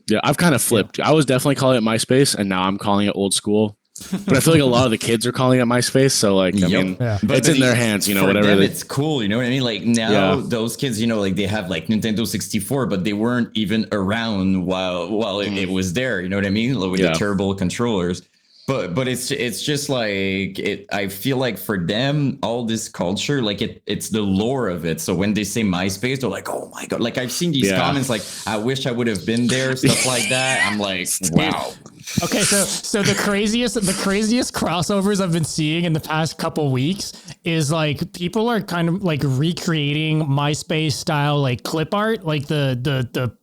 Yeah, I've kind of flipped. I was definitely calling it MySpace, and now I'm calling it old school. But I feel like a lot of the kids are calling it MySpace, so like I mean, it's in their hands, whatever. Them, it's cool, you know what I mean? Like now, those kids, like they have like Nintendo 64, but they weren't even around while it was there. You know what I mean? Like with the turbo controllers. But it's just like I feel like for them, all this culture, like it's the lore of it. So when they say MySpace, they're like, oh my god! Like I've seen these comments, like I wish I would have been there, stuff like that. I'm like, wow. Okay, so the craziest crossovers I've been seeing in the past couple weeks is like people are kind of like recreating MySpace style like clip art, like the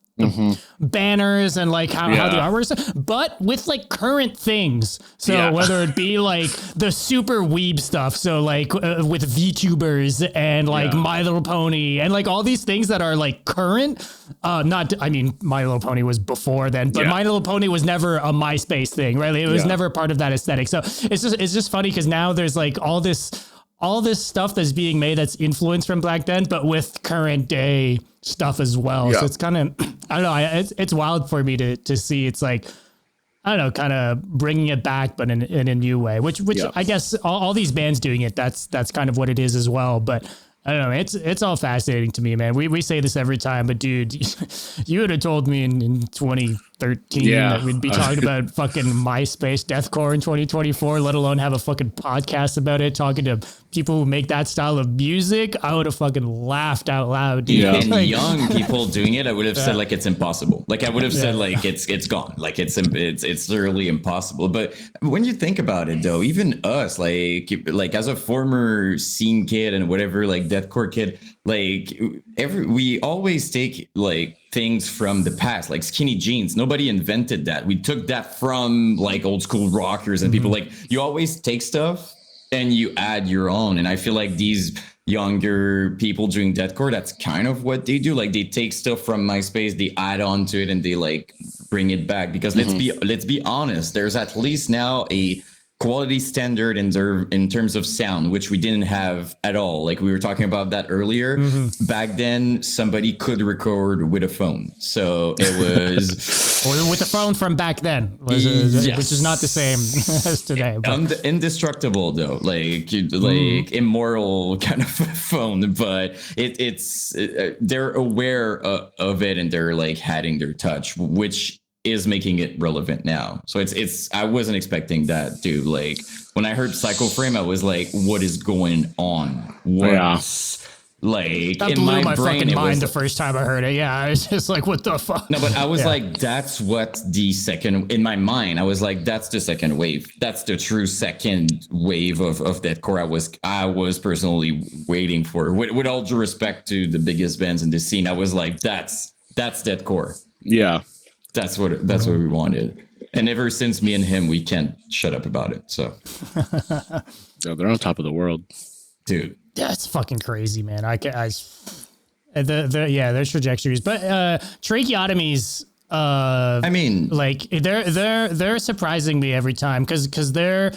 banners and like how the artwork is, but with like current things. So whether it be like the super weeb stuff, so like with VTubers and like My Little Pony and like all these things that are like current. I mean, My Little Pony was before then, but My Little Pony was never a MySpace thing, right? It was never part of that aesthetic. So it's just funny because now there's like all this stuff that's being made that's influenced from back then, but with current day stuff as well. So it's kind of, I don't know. It's wild for me to see. It's like, I don't know, kind of bringing it back, but in a new way, which I guess all these bands doing it, that's kind of what it is as well. But I don't know. It's all fascinating to me, man. We say this every time, but dude, you would have told me in 2013 that we'd be talking about fucking MySpace deathcore in 2024, let alone have a fucking podcast about it, talking to people who make that style of music. I would have fucking laughed out loud, dude. Yeah. And young people doing it, I would have said like it's impossible. Like I would have said like it's gone. Like it's literally impossible. But when you think about it, though, even us, like as a former scene kid and whatever, like deathcore kid, like we always take like things from the past, like skinny jeans. Nobody invented that. We took that from like old school rockers and people. Like you always take stuff and you add your own. And I feel like these younger people doing deathcore, that's kind of what they do. Like they take stuff from MySpace, they add on to it, and they like bring it back. Because let's be honest, there's at least now a quality standard in terms of sound, which we didn't have at all. Like we were talking about that earlier. Back then, somebody could record with a phone, so it was or with the phone from back then, which is not the same as today. But. Indestructible though, like immoral kind of phone, but it's they're aware of it and they're like adding their touch, which is making it relevant now. So it's I wasn't like that, dude. Like when I heard Psychoframe, I was like, what is going on? Like that in blew my my brain, fucking mind was, the first time I heard it. Yeah, I was just like, what the fuck? No, but I was like, that's what the second, in my mind, I was like, that's the second wave. That's the true second wave of deathcore I was personally waiting for. With all due respect to the biggest bands in the scene, I was like, that's deathcore. Yeah. That's what we wanted. And ever since, me and him, we can't shut up about it. So they're on top of the world, dude. That's fucking crazy, man. There's trajectories, but tracheotomies. I mean, like they're surprising me every time because they're,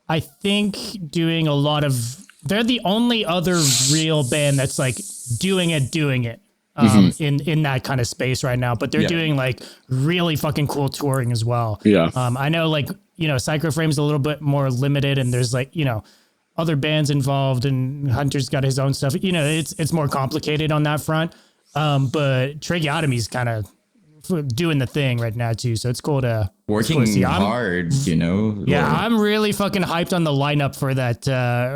I think, doing a lot of. They're the only other real band that's like doing it. In that kind of space right now, but they're doing like really fucking cool touring as well. Yeah. I know, like, Psychoframe's a little bit more limited, and there's like, other bands involved, and Hunter's got his own stuff. It's more complicated on that front. But Tracheotomy's kind of doing the thing right now too, so it's cool to working hard. Yeah, I'm really fucking hyped on the lineup for that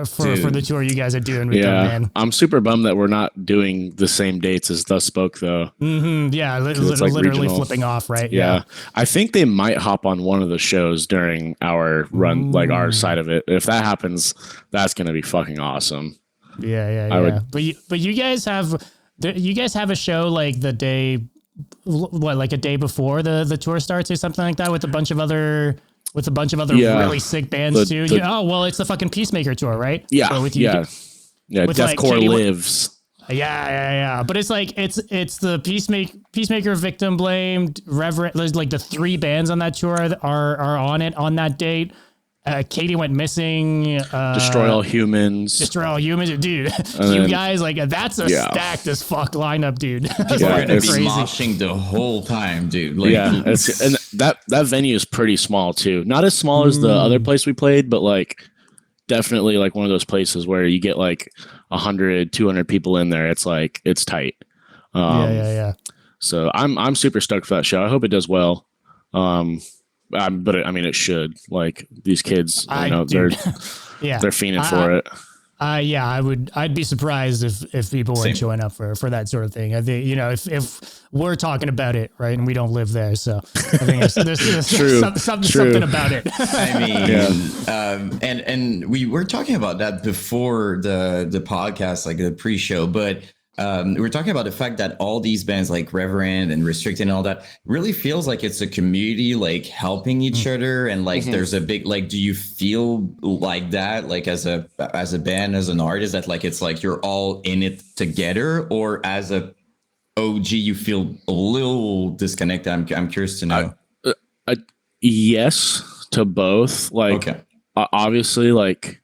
for the tour you guys are doing with them, man. I'm super bummed that we're not doing the same dates as Thus Spoke though. Yeah, literally flipping off, right? Yeah, I think they might hop on one of the shows during our run, like our side of it. If that happens, that's gonna be fucking awesome. Yeah. But you guys have a show like the day. What, like a day before the tour starts or something like that with a bunch of other really sick bands too. It's the fucking Peacemaker tour, right? Yeah, so with you, Deathcore like lives. Yeah. But it's like it's the Peacemaker, Victim Blamed, Reverend. There's like the three bands on that tour are on it on that date. Katie went missing. Destroy All Humans, dude. You guys, like, that's a stacked as fuck lineup, dude. People are gonna be moshing the whole time, dude. Like, and that venue is pretty small too. Not as small as the other place we played, but like definitely like one of those places where you get like 100, 200 people in there. It's like it's tight. Yeah. So I'm super stoked for that show. I hope it does well. But it should. Like these kids, they're fiending for it. I'd be surprised if people weren't showing up for that sort of thing. I think, if we're talking about it, right, and we don't live there, so I think there's something about it. I mean, and we were talking about that before the podcast, like the pre-show, but. We're talking about the fact that all these bands like Reverend and Restricted and all that really feels like it's a community, like helping each other. And like, there's a big, like, do you feel like that? Like as a band, as an artist, that like, it's like you're all in it together, or as a OG, you feel a little disconnected? I'm curious to know. Yes to both. Like, obviously, like,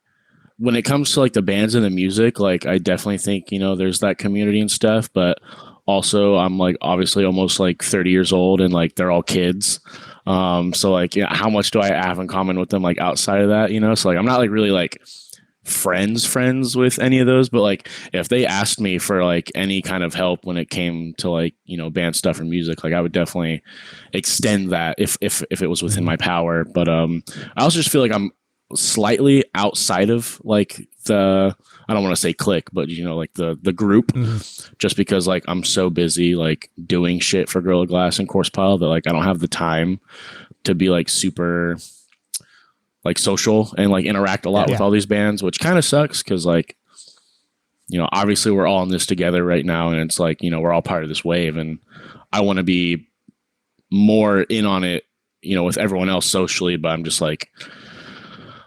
when it comes to like the bands and the music, like I definitely think, there's that community and stuff, but also I'm like obviously almost like 30 years old and like they're all kids. So like, yeah, how much do I have in common with them like outside of that, you know? So like, I'm not like really like friends with any of those, but like if they asked me for like any kind of help when it came to like, you know, band stuff or music, like I would definitely extend that if it was within my power. But I also just feel like I'm slightly outside of like I don't want to say clique, but you know, like the group, just because like I'm so busy like doing shit for Gorilla Glass and Corpse Pile that like I don't have the time to be like super like social and like interact a lot with all these bands, which kind of sucks because like, you know, obviously we're all in this together right now, and it's like, you know, we're all part of this wave, and I want to be more in on it, you know, with everyone else socially, but I'm just like,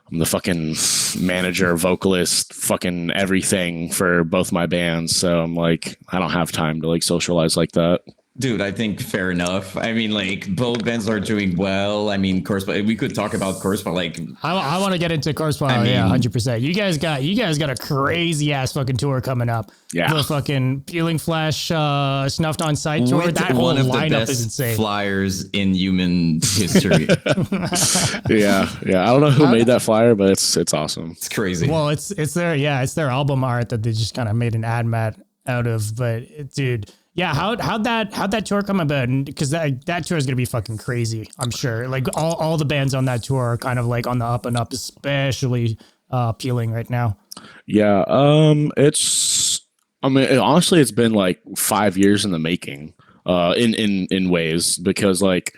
I'm the fucking manager, vocalist, fucking everything for both my bands, so I'm like, I don't have time to like socialize like that. Dude, I think fair enough. I mean, like both bands are doing well. I mean, Corpse, we could talk about Corpse, but like I want to get into Corpse. Yeah, 100%. You guys got a crazy ass fucking tour coming up. Yeah, the fucking Peeling Flesh, Snuffed on Sight tour. That whole lineup is insane. Flyers in human history. yeah. I don't know who made that flyer, but it's awesome. It's crazy. Well, it's their album art that they just kind of made an ad mat out of. But dude. Yeah, how'd that tour come about? Because that tour is gonna be fucking crazy, I'm sure. Like all the bands on that tour are kind of like on the up and up, especially Peeling right now. Yeah, honestly, it's been like 5 years in the making, in ways, because like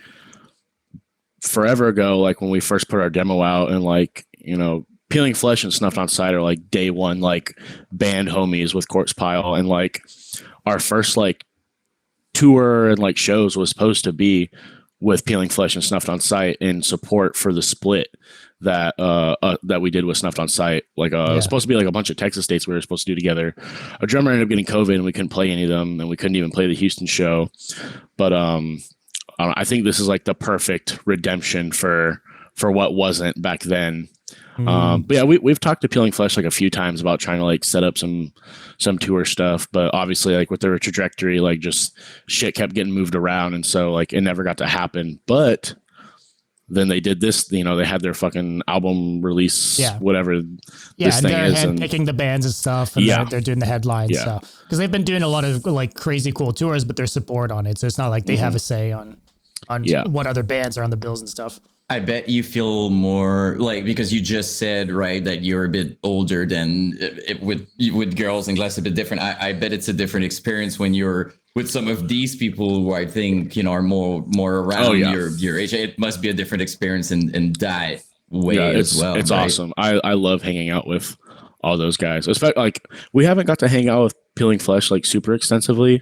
forever ago, like when we first put our demo out, and like, you know, Peeling Flesh and Snuffed on Sight are like day one like band homies with Corpse Pile, and like our first like tour and like shows was supposed to be with Peeling Flesh and Snuffed on Sight in support for the split that that we did with Snuffed on Sight. Like it was supposed to be like a bunch of Texas dates we were supposed to do together. Our drummer ended up getting COVID and we couldn't play any of them, and we couldn't even play the Houston show. But I think this is like the perfect redemption for what wasn't back then. But yeah, we've talked to Peeling Flesh like a few times about trying to like set up some tour stuff, but obviously like with their trajectory, like just shit kept getting moved around, and so like it never got to happen. But then they did this, you know, they had their fucking album release, whatever this thing is, and picking the bands and stuff, and they're doing the headlines, so because they've been doing a lot of like crazy cool tours, but there's support on it, so it's not like they have a say on what other bands are on the bills and stuff. I bet you feel more like, because you just said, right, that you're a bit older than with Girls and Glass, a bit different. I bet it's a different experience when you're with some of these people who I think, you know, are more around your age. It must be a different experience in that way as well. It's right? Awesome. I love hanging out with all those guys. Especially like we haven't got to hang out with Peeling Flesh like super extensively.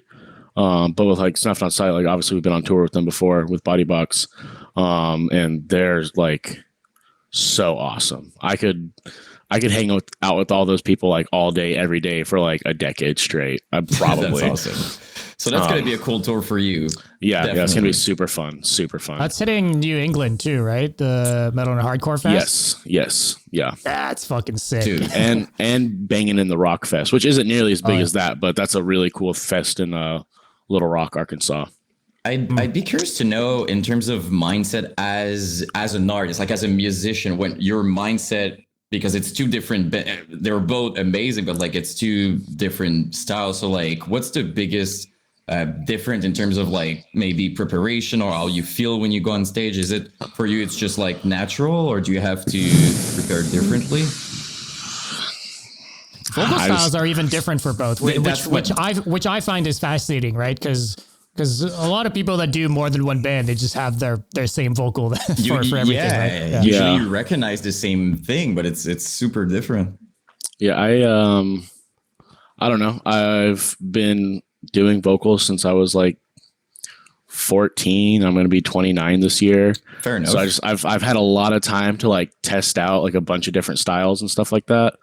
But with like Snuffed on Sight, like obviously we've been on tour with them before with Body Box. And they're like so awesome. I could hang out with all those people like all day, every day for like a decade straight. I probably. That's awesome. So that's going to be a cool tour for you. Yeah, it's going to be super fun. Super fun. That's hitting New England too, right? The Metal and Hardcore Fest? Yes. Yeah. That's fucking sick. Dude, and Banging in the Rock Fest, which isn't nearly as big as that, but that's a really cool fest in Little Rock, Arkansas. I'd be curious to know, in terms of mindset as an artist, like as a musician, when your mindset, because it's two different, they're both amazing, but like it's two different styles. So like, what's the biggest difference in terms of like maybe preparation or how you feel when you go on stage? Is it for you, it's just like natural, or do you have to prepare differently? Vocal styles are even different for both, which I find is fascinating, right? Because a lot of people that do more than one band, they just have their same vocal for everything. Yeah, right? Usually you recognize the same thing, but it's super different. Yeah, I don't know. I've been doing vocals since I was like 14. I'm going to be 29 this year. Fair enough. So I've had a lot of time to like test out like a bunch of different styles and stuff like that.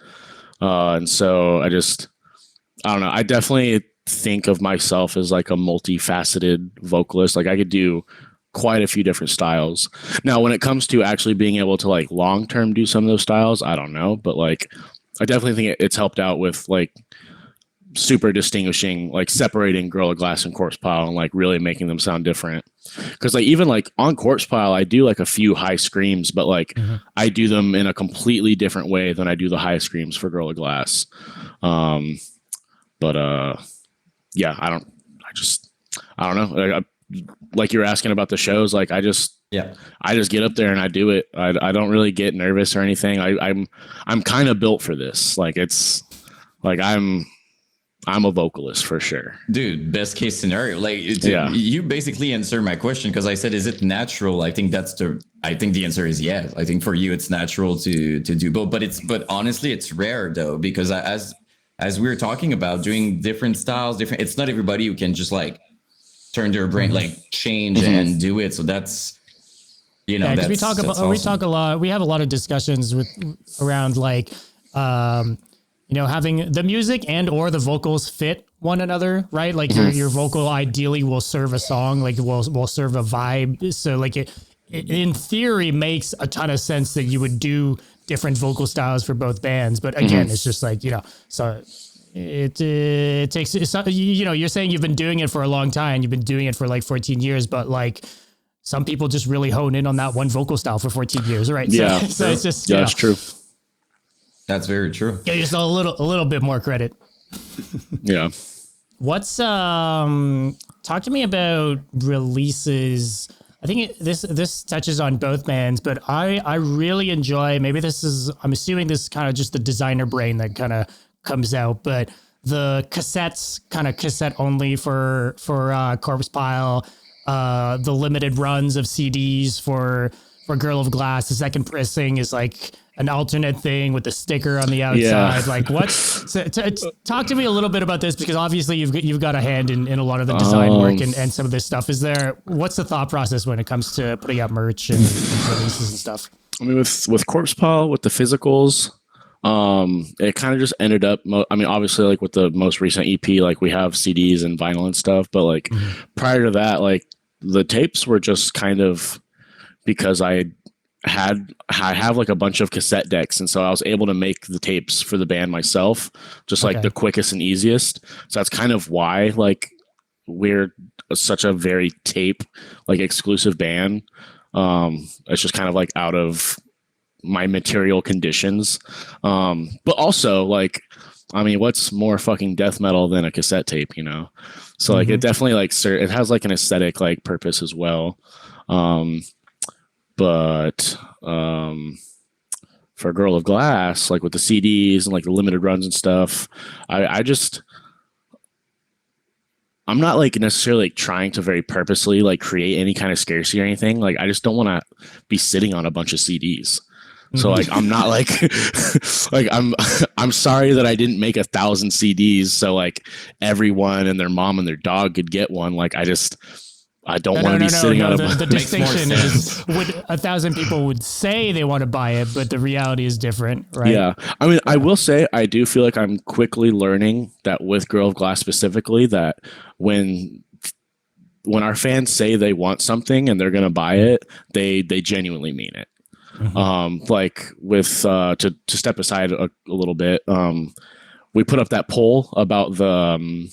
And so I don't know. I definitely think of myself as like a multifaceted vocalist. Like I could do quite a few different styles. Now, when it comes to actually being able to like long-term do some of those styles, I don't know. But like, I definitely think it's helped out with like super distinguishing, like separating Gorilla Glass and Corpse Pile and like really making them sound different. Because like even like on Corpse Pile, I do like a few high screams, but like I do them in a completely different way than I do the high screams for Gorilla Glass. Yeah, I don't know. Like you were asking about the shows, like I just get up there and I do it. I don't really get nervous or anything. I'm kind of built for this. Like it's like I'm a vocalist for sure, dude. Best case scenario, like you basically answered my question, because I said, is it natural? I think the answer is yes. I think for you it's natural to do both, but honestly it's rare though, because as we were talking about doing different styles, it's not everybody who can just like turn their brain, like change and do it. So that's, you know, we talk a lot. We have a lot of discussions around like, you know, having the music and or the vocals fit one another, right? Like your vocal ideally will serve a song, like will serve a vibe. So like it in theory makes a ton of sense that you would do different vocal styles for both bands. But again, it's just like, you know, so it takes, you know, you're saying you've been doing it for a long time. You've been doing it for like 14 years, but like some people just really hone in on that one vocal style for 14 years, right? Yeah. So it's just, that's true. That's very true. Give yourself a little bit more credit. Yeah. What's talk to me about releases. I think this touches on both bands, but I really enjoy, maybe I'm assuming this is kind of just the designer brain that kind of comes out, but the cassettes, kind of cassette only for Corpse Pile, the limited runs of CDs for Girl of Glass, the second pressing is like an alternate thing with the sticker on the outside. Yeah. Like talk to me a little bit about this, because obviously you've got a hand in a lot of the design work and some of this stuff. What's the thought process when it comes to putting out merch and releases and stuff? I mean, with Corpse Pile, with the physicals, it kind of just ended up, obviously like with the most recent EP, like we have CDs and vinyl and stuff, but like prior to that, like the tapes were just kind of, because I have like a bunch of cassette decks, and so I was able to make the tapes for the band myself, just like the quickest and easiest. So that's kind of why like we're such a very tape like exclusive band. It's just kind of like out of my material conditions. But also like, I mean, what's more fucking death metal than a cassette tape, you know? So like it definitely like it has like an aesthetic like purpose as well. But for Girl of Glass, like with the CDs and like the limited runs and stuff, I'm not like necessarily like trying to very purposely like create any kind of scarcity or anything. Like I just don't want to be sitting on a bunch of CDs. So like I'm not like like I'm sorry that I didn't make 1,000 CDs so like everyone and their mom and their dog could get one. Like I don't want to be sitting on a bunch. The distinction is 1,000 people would say they want to buy it, but the reality is different, right? Yeah. I mean, I will say I do feel like I'm quickly learning that with Girl of Glass specifically, that when our fans say they want something and they're going to buy it, they genuinely mean it. Like with to step aside a little bit, we put up that poll about the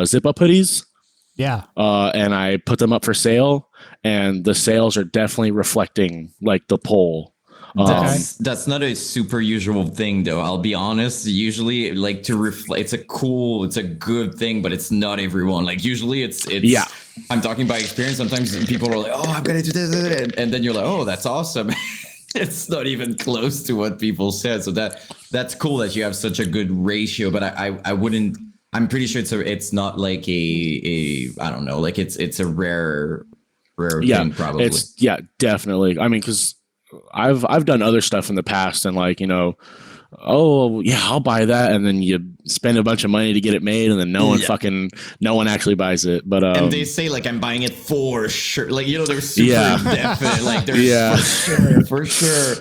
zip up hoodies. Yeah. And I put them up for sale, and the sales are definitely reflecting like the poll. That's not a super usual thing though. I'll be honest. Usually like to reflect, it's a good thing, but it's not everyone. Like usually it's yeah. I'm talking by experience. Sometimes people are like, oh, I'm going to do this. And then you're like, oh, that's awesome. It's not even close to what people said. So that's cool that you have such a good ratio, but I wouldn't, I'm pretty sure it's not like a I don't know, like it's a rare thing probably. Definitely. I mean, cause I've done other stuff in the past and like, you know, oh yeah, I'll buy that, and then you spend a bunch of money to get it made, and then no one actually buys it. But and they say like I'm buying it for sure, like, you know, they're super definite, like they're for sure.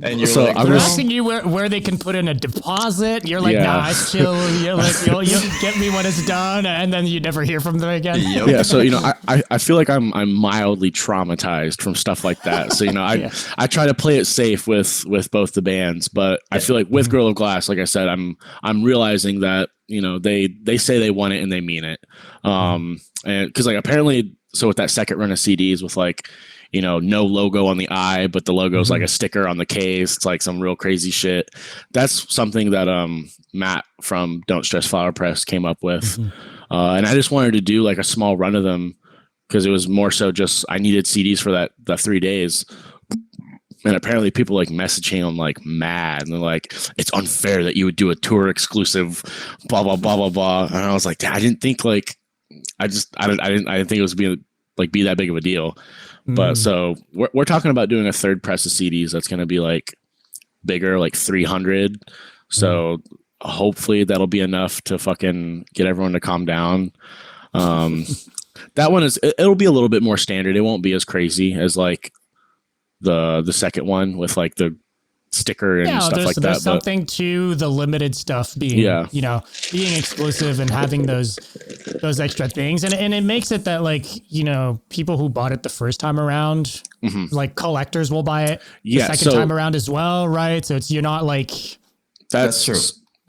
And you're like, they're asking you where they can put in a deposit. You're like, nah, it's chill. You're like, you'll get me when it's done, and then you never hear from them again. Yep. Yeah, so you know, I feel like I'm mildly traumatized from stuff like that. So you know, I try to play it safe with both the bands, but I feel like with Girl of Glass, like I said, I'm realizing that, you know, they say they want it and they mean it. And because like apparently, so with that second run of CDs with like, you know, no logo on the eye, but the logo is like a sticker on the case. It's like some real crazy shit. That's something that Matt from Don't Stress Flower Press came up with. And I just wanted to do like a small run of them because it was more so just I needed CDs for that 3 days. And apparently people like messaging them like mad and they're like, it's unfair that you would do a tour exclusive, blah, blah, blah, blah, blah. And I was like, I didn't think like, I didn't think it was be that big of a deal. But so we're talking about doing a third press of CDs. That's going to be like bigger, like 300. So hopefully that'll be enough to fucking get everyone to calm down. That one it'll be a little bit more standard. It won't be as crazy as like the second one with like the sticker and stuff like that. There's something to the limited stuff being, you know, being exclusive and having those extra things. And it makes it that like, you know, people who bought it the first time around, like collectors will buy it the second time around as well. Right. So you're not like, that's true.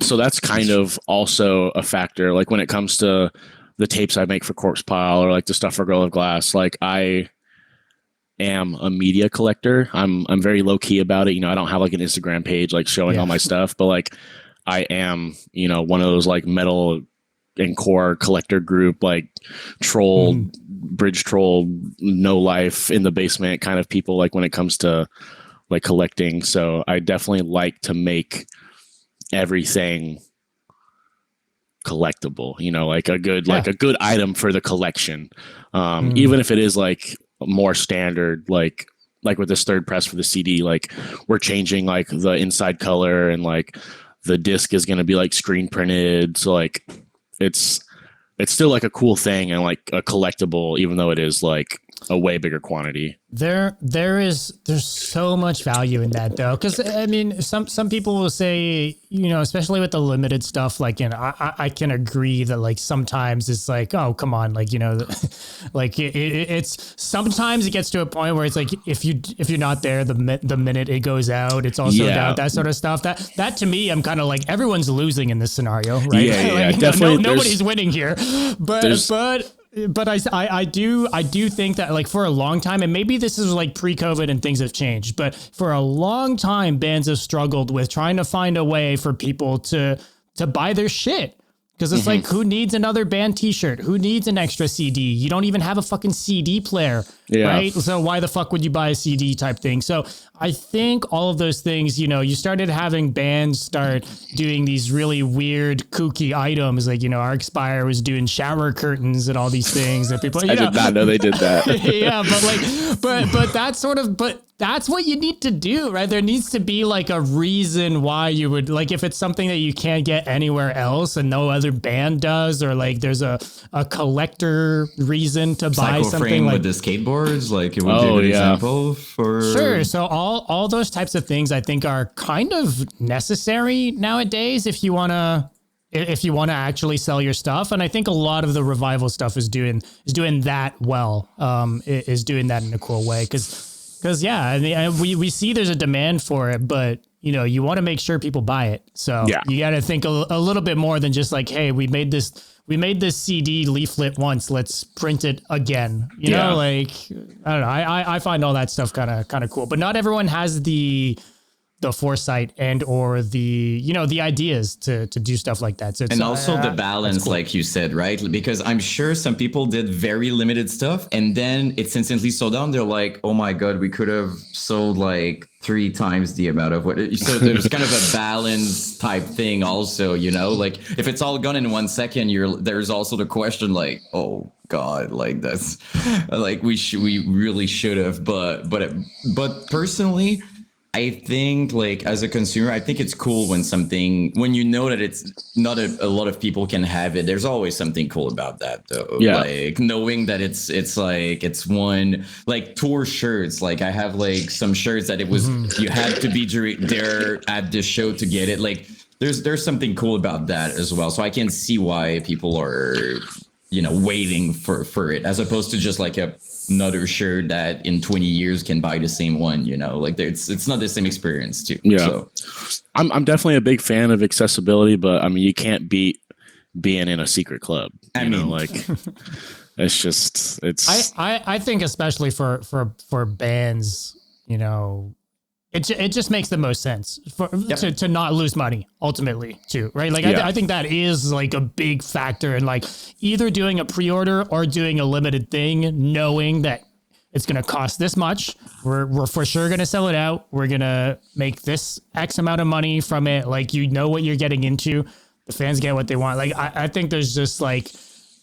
So that's kind of also a factor. Like when it comes to the tapes I make for Corpse Pile or like the stuff for Girl of Glass, like I am a media collector. I'm very low key about it. You know, I don't have like an Instagram page like showing all my stuff, but like I am, you know, one of those like metal and core collector group, like troll, bridge troll, no life in the basement kind of people, like when it comes to like collecting. So I definitely like to make everything collectible, you know, like a good item for the collection. Even if it is like more standard, like with this third press for the CD, like we're changing like the inside color and like the disc is going to be like screen printed. So like it's still like a cool thing and like a collectible, even though it is like a way bigger quantity. There's so much value in that though, because I mean some people will say, you know, especially with the limited stuff, like, you know, I can agree that like sometimes it's like, oh come on, like, you know, like it's sometimes it gets to a point where it's like if you're not there the minute it goes out, it's also down, that sort of stuff. That to me, I'm kind of like everyone's losing in this scenario, right? Yeah, like, definitely. Nobody's winning here, but I do think that like for a long time, and maybe this is like pre-COVID and things have changed, but for a long time, bands have struggled with trying to find a way for people to buy their shit. Because it's like, who needs another band t-shirt? Who needs an extra CD? You don't even have a fucking CD player, right? So why the fuck would you buy a CD type thing? So I think all of those things, you know, you started having bands start doing these really weird, kooky items. Like, you know, Arcspire was doing shower curtains and all these things that people, I did not know they did that. Yeah, but like, but that's sort of, but that's what you need to do, right? There needs to be like a reason why you would, like, if it's something that you can't get anywhere else and no other band does, or like there's a collector reason to buy something like with the skateboards, like it would be an example for. Sure. So all those types of things I think are kind of necessary nowadays if you want to actually sell your stuff. And I think a lot of the revival stuff is doing that well, is doing that in a cool way. Because I mean, we see there's a demand for it, but you know, you want to make sure people buy it. So you got to think a little bit more than just like, hey, we made this CD leaflet once, let's print it again. You know, like, I don't know. I find all that stuff kind of cool, but not everyone has the foresight and or the, you know, the ideas to do stuff like that. So it's, and also the balance, cool. Like you said, right? Because I'm sure some people did very limited stuff and then it's instantly sold out. They're like, oh my God, we could have sold like 3 times the amount of what. So there's kind of a balance type thing also, you know, like if it's all gone in 1 second, there's also the question like, oh God, like that's like we really should have, but personally, I think like as a consumer, I think it's cool when you know that it's not a lot of people can have it. There's always something cool about that though. Yeah. Like knowing that it's like, it's one like tour shirts. Like I have like some shirts that it was, you had to be there at the show to get it. Like there's something cool about that as well. So I can see why people are waiting for it, as opposed to just like another shirt that in 20 years can buy the same one, like it's not the same experience too. Yeah. So I'm definitely a big fan of accessibility, but I mean, you can't beat being in a secret club. I mean, like it's just, I think especially for bands, it just makes the most sense to not lose money ultimately too, right? Like I think that is like a big factor in like either doing a pre-order or doing a limited thing, knowing that it's going to cost this much. We're for sure going to sell it out. We're going to make this X amount of money from it. Like, what you're getting into. The fans get what they want. Like, I think there's just like,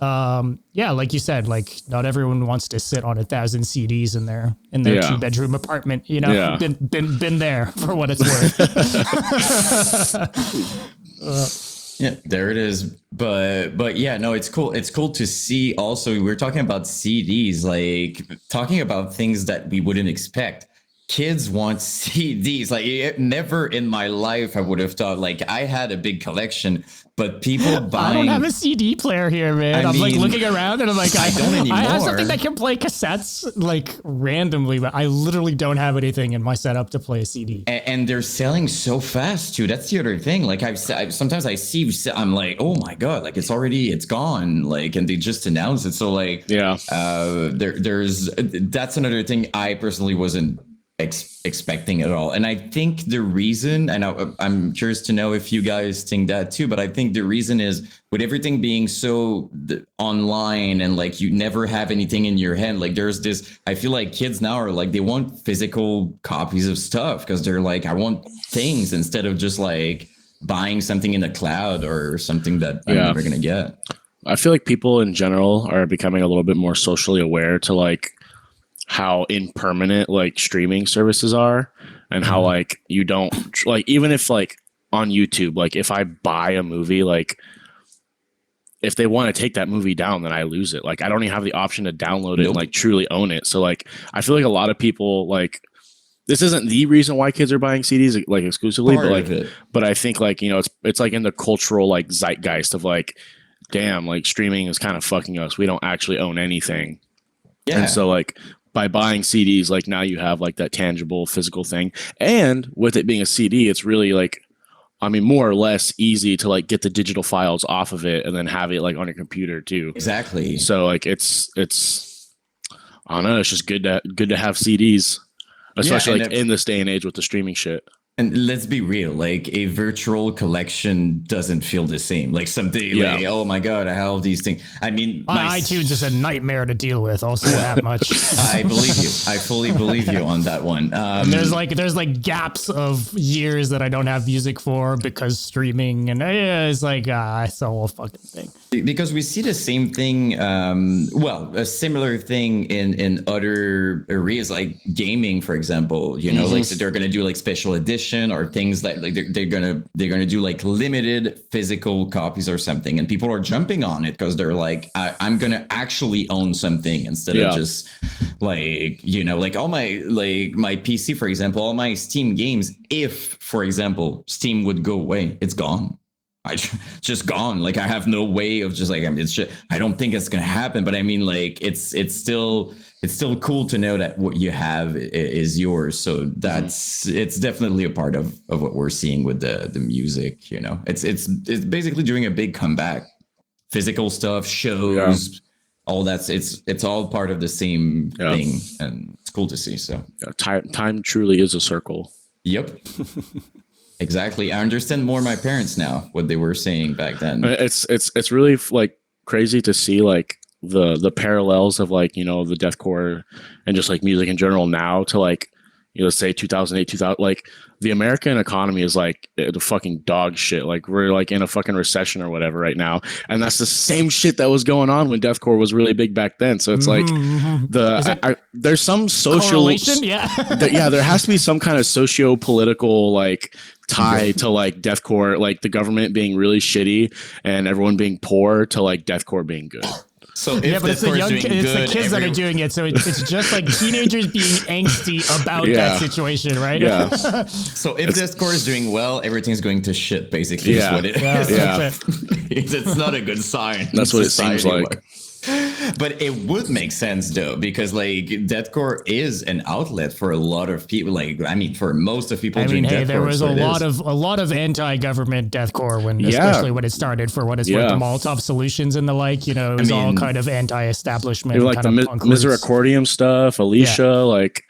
like you said, like not everyone wants to sit on 1,000 CDs in their 2-bedroom apartment, been there for what it's worth. Yeah, there it is. But yeah, no, it's cool. It's cool to see also, we're talking about CDs, like talking about things that we wouldn't expect. Kids want CDs. Like never in my life I would have thought, like I had a big collection, but people buying. I don't have a CD player here, man. I'm like looking around and I'm like, I don't anymore. I have something that can play cassettes like randomly, but I literally don't have anything in my setup to play a CD. And they're selling so fast too. That's the other thing. Like sometimes I see, I'm like, oh my God, like it's gone. Like, and they just announced it. So like, that's another thing I personally wasn't expecting at all. And I think the reason, and I'm curious to know if you guys think that too, but I think the reason is with everything being so online and like you never have anything in your hand, like there's this, I feel like kids now are like, they want physical copies of stuff because they're like, I want things instead of just like buying something in the cloud or something that I'm never going to get. I feel like people in general are becoming a little bit more socially aware to like how impermanent like streaming services are, and how like you don't like, even if like on YouTube, like if I buy a movie, like if they want to take that movie down, then I lose it. Like I don't even have the option to download it and like truly own it. So like I feel like a lot of people, like this isn't the reason why kids are buying CDs like exclusively, but I think like, it's like in the cultural like zeitgeist of like, damn, like streaming is kind of fucking us. We don't actually own anything. Yeah. And so like by buying CDs, like now you have like that tangible physical thing. And with it being a CD, it's really like, I mean, more or less easy to like get the digital files off of it and then have it like on your computer too. Exactly. So like it's I don't know, it's just good to have CDs, especially like in this day and age with the streaming shit. And let's be real, like a virtual collection doesn't feel the same. Like something like, oh my God, I have all these things. I mean, iTunes is a nightmare to deal with. Also that much. I believe you. I fully believe you on that one. And there's like gaps of years that I don't have music for because streaming, and it's like it's the whole fucking thing. Because we see the same thing, a similar thing in other areas like gaming, for example. Like so they're gonna do like special edition or things like they're gonna do like limited physical copies or something, and people are jumping on it because they're like, I'm gonna actually own something instead of just like like all my my PC, for example, all my Steam games. If, for example, Steam would go away, it's gone. I just gone. Like I have no way of just like, I mean, it's just, I don't think it's going to happen, but I mean, like it's still cool to know that what you have is yours. So it's definitely a part of what we're seeing with the music, it's basically doing a big comeback, physical stuff, shows, all that's, it's all part of the same thing. And it's cool to see. So time truly is a circle. Yep. Exactly. I understand more my parents now, what they were saying back then. It's really like crazy to see like the parallels of like, the deathcore and just like music in general now to like, say 2008, 2000, like the American economy is like the fucking dog shit. Like we're like in a fucking recession or whatever right now. And that's the same shit that was going on when deathcore was really big back then. So it's like there's some social, there has to be some kind of socio-political like tie to like deathcore, like the government being really shitty and everyone being poor to like deathcore being good. So if yeah, but it's the kids that are every- doing it. So it's just like teenagers being angsty about that situation, right? Yeah. So if deathcore is doing well, everything's going to shit. Basically, is what it is. Yeah. It's not a good sign. That's what it seems like. But it would make sense though, because like deathcore is an outlet for a lot of people. Like, I mean, for most of people, hey, deathcore, there was a lot of anti-government deathcore especially when it started. For what it's worth, the Molotov Solutions and the like. It was all kind of anti-establishment. Like the Misericordium stuff, Alicia, like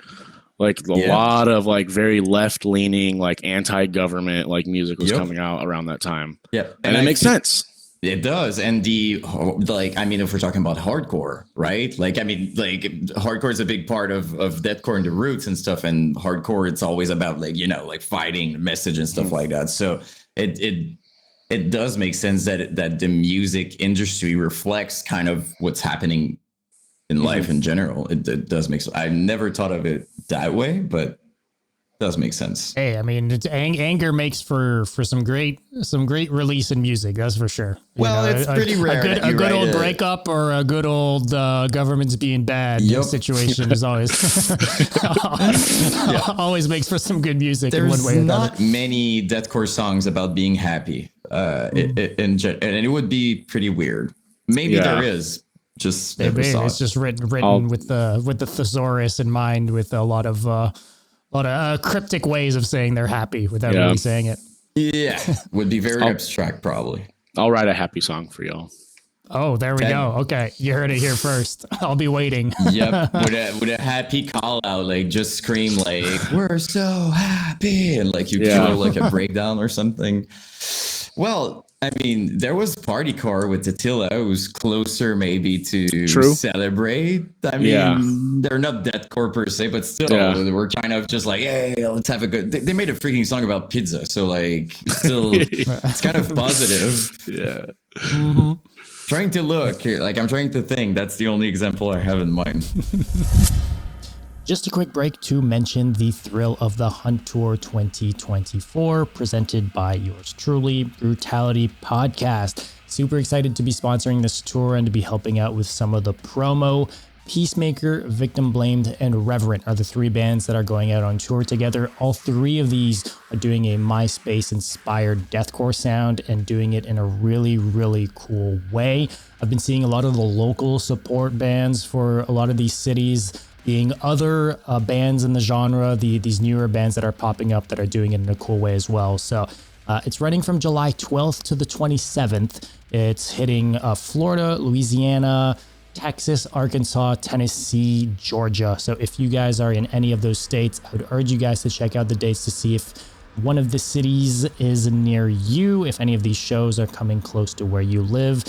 a lot of like very left-leaning, like anti-government like music was coming out around that time. Yeah, and it makes sense. It does. And I mean, if we're talking about hardcore, right? Like, I mean, like hardcore is a big part of deathcore and the roots and stuff. And hardcore, it's always about like, like fighting the message and stuff like that. So it does make sense that the music industry reflects kind of what's happening in life in general. It does make sense. I never thought of it that way, but does make sense. Hey, I mean, anger makes for some great release in music. That's for sure. Well, it's pretty rare. A good old breakup or a good old government's being bad situation is always always makes for some good music. There's in one way or not many deathcore songs about being happy, and it would be pretty weird. Maybe there is. Just never saw it's just written with the thesaurus in mind, with a lot of cryptic ways of saying they're happy without really saying it. Yeah, would be very abstract, probably. I'll write a happy song for y'all. Oh, there we go. Okay, you heard it here first. I'll be waiting. Yep, with a happy call out, like just scream like "We're so happy," and like you throw like a breakdown or something. Well, I mean, there was Partycore with Attila, who's closer maybe to Celebrate. I mean, they're not deathcore per se, but still, we're kind of just like, hey, let's have a good. They made a freaking song about pizza, so like, still, it's kind of positive. Yeah. Mm-hmm. Trying to look like I'm trying to think. That's the only example I have in mind. Just a quick break to mention the Thrill of the Hunt Tour 2024, presented by yours truly, Brutality Podcast. Super excited to be sponsoring this tour and to be helping out with some of the promo. Peacemaker, Victim Blamed, and Reverent are the three bands that are going out on tour together. All three of these are doing a MySpace-inspired deathcore sound and doing it in a really, really cool way. I've been seeing a lot of the local support bands for a lot of these cities being other bands in the genre, these newer bands that are popping up that are doing it in a cool way as well. So it's running from July 12th to the 27th. It's hitting Florida, Louisiana, Texas, Arkansas, Tennessee, Georgia. So if you guys are in any of those states, I would urge you guys to check out the dates to see if one of the cities is near you, if any of these shows are coming close to where you live.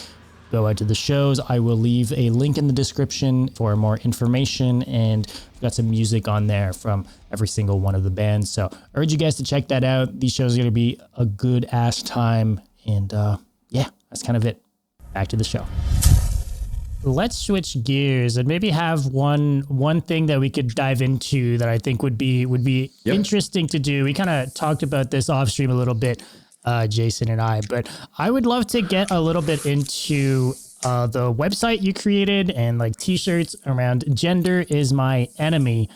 Go out to the shows. I will leave a link in the description for more information, and I've got some music on there from every single one of the bands. So urge you guys to check that out. These shows are going to be a good ass time. And yeah, that's kind of it. Back to the show. Let's switch gears and maybe have one thing that we could dive into that I think would be interesting to do. We kind of talked about this off stream a little bit, Jason and I, but I would love to get a little bit into the website you created and like t-shirts around Gender Is My Enemy.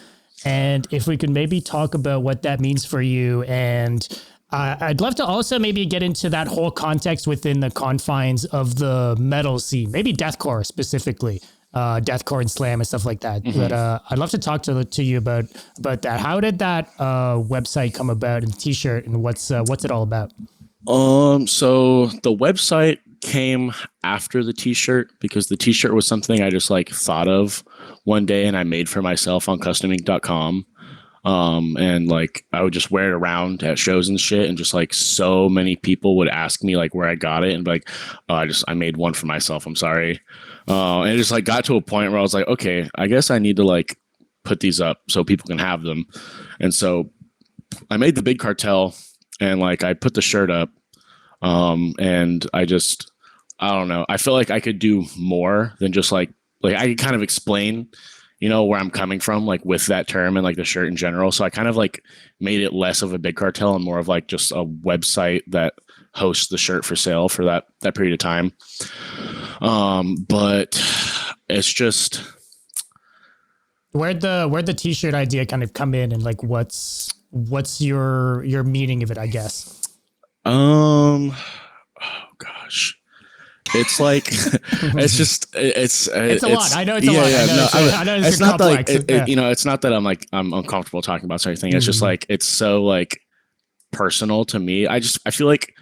And if we could maybe talk about what that means for you. And I'd love to also maybe get into that whole context within the confines of the metal scene, maybe deathcore specifically, deathcore and slam and stuff like that. Mm-hmm. But I'd love to talk to you about that. How did that website come about and t-shirt, and what's it all about? So the website came after the t-shirt, because the t-shirt was something I just like thought of one day and I made for myself on customink.com. And like I would just wear it around at shows and shit, and just like so many people would ask me like where I got it, and be like, oh, I made one for myself, I'm sorry. And it just like got to a point where I was like, okay, I guess I need to like put these up so people can have them. And so I made the big cartel, and like I put the shirt up, and I don't know, I feel like I could do more than just like I could kind of explain, where I'm coming from, like with that term and like the shirt in general. So I kind of like made it less of a big cartel and more of like just a website that hosts the shirt for sale for that period of time. But it's just where'd the t-shirt idea kind of come in, and like what's your meaning of it, I guess? Oh gosh. It's like it's a lot. I know it's a lot. I know it's not complex. Like it's not that I'm uncomfortable talking about anything. It's just like it's so like personal to me. I feel like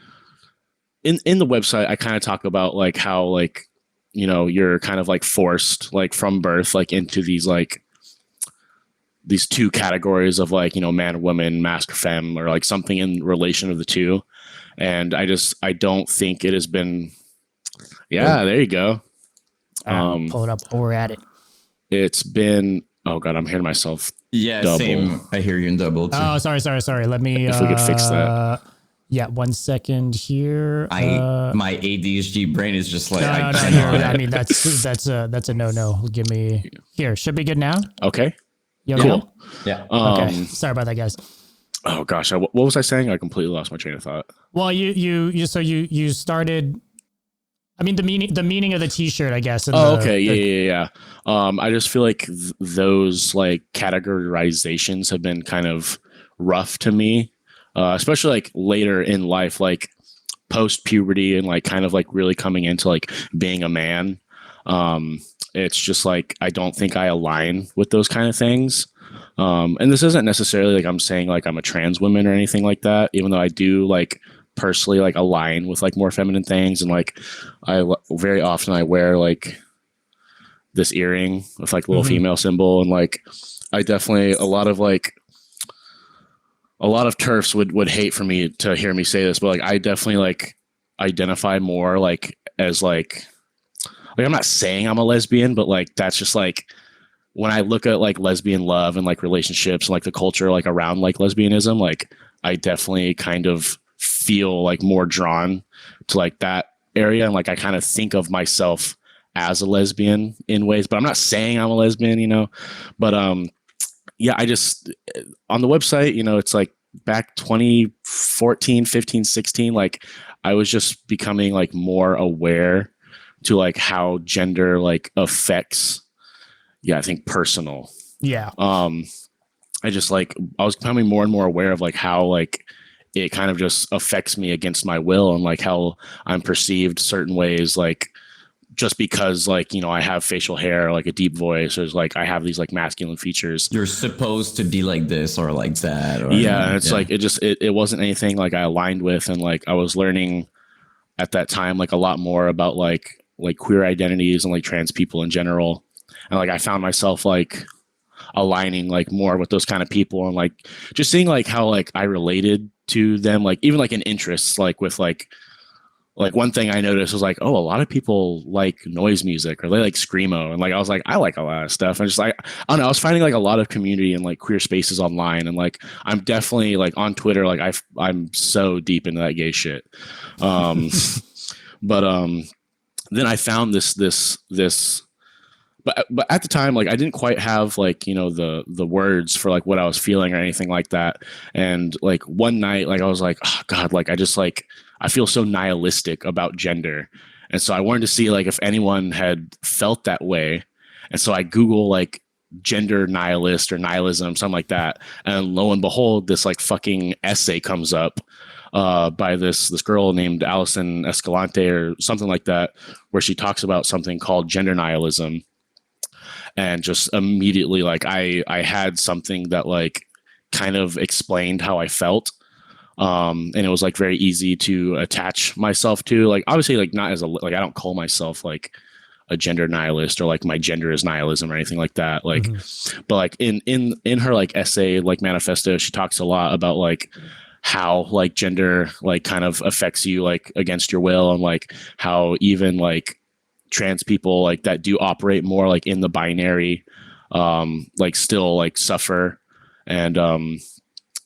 in the website I kind of talk about like how like you're kind of like forced like from birth like into these two categories of like man, woman, mask, femme, or like something in relation of the two. And I don't think it has been. Yeah, there you go. Pull it up while we're at it. It's been. Oh god, I'm hearing myself. Yeah, double. Same. I hear you in double too. Oh, sorry. Let me. If we could fix that. Yeah, 1 second here. My ADHD brain is just like no. I mean that's a no. Give me here. Should be good now. Okay. Cool. Yeah. Okay. Sorry about that, guys. Oh gosh, what was I saying? I completely lost my train of thought. Well, you started. I mean, the meaning of the T-shirt, I guess. Okay. Yeah. I just feel like those like categorizations have been kind of rough to me, especially like later in life, like post puberty and like kind of like really coming into like being a man. It's just like I don't think I align with those kind of things. And this isn't necessarily like I'm saying like I'm a trans woman or anything like that, even though I do like personally like align with like more feminine things, and like very often I wear like this earring with like a little female symbol, and like I definitely a lot of TERFs would hate for me to hear me say this, but like I definitely like identify more like as like I'm not saying I'm a lesbian, but like that's just like when I look at like lesbian love and like relationships and like the culture like around like lesbianism, like I definitely kind of feel like more drawn to like that area, and like I kind of think of myself as a lesbian in ways, but I'm not saying I'm a lesbian, but yeah, I just on the website, it's like back 2014, 15, 16, like I was just becoming like more aware to like how gender like affects I think personal. Yeah. I just like I was becoming more and more aware of like how like it kind of just affects me against my will, and like how I'm perceived certain ways, like just because like I have facial hair, like a deep voice, or like I have these like masculine features. You're supposed to be like this or like that. Or, and it's like it wasn't anything like I aligned with, and like I was learning at that time like a lot more about like queer identities and like trans people in general, and like I found myself like aligning like more with those kind of people, and like just seeing like how like I related to them, like even like in interests, like with like one thing I noticed was like, oh, a lot of people like noise music or they like screamo, and like I was like, I like a lot of stuff, and just like I don't know, I was finding like a lot of community and like queer spaces online, and like I'm definitely like on Twitter, like I'm so deep into that gay shit, but then I found this but at the time, like I didn't quite have like the words for like what I was feeling or anything like that. And like one night, like I was like, oh god, like I feel so nihilistic about gender, and so I wanted to see like if anyone had felt that way. And so I Google like gender nihilist or nihilism, something like that, and lo and behold, this like fucking essay comes up by this girl named Alison Escalante or something like that, where she talks about something called gender nihilism. And just immediately, like I had something that like kind of explained how I felt, and it was like very easy to attach myself to. Like obviously, like not as I don't call myself like a gender nihilist or like my gender is nihilism or anything like that. Like, but like in her like essay, like manifesto, she talks a lot about like how like gender like kind of affects you like against your will, and like how even like trans people like that do operate more like in the binary like still like suffer, and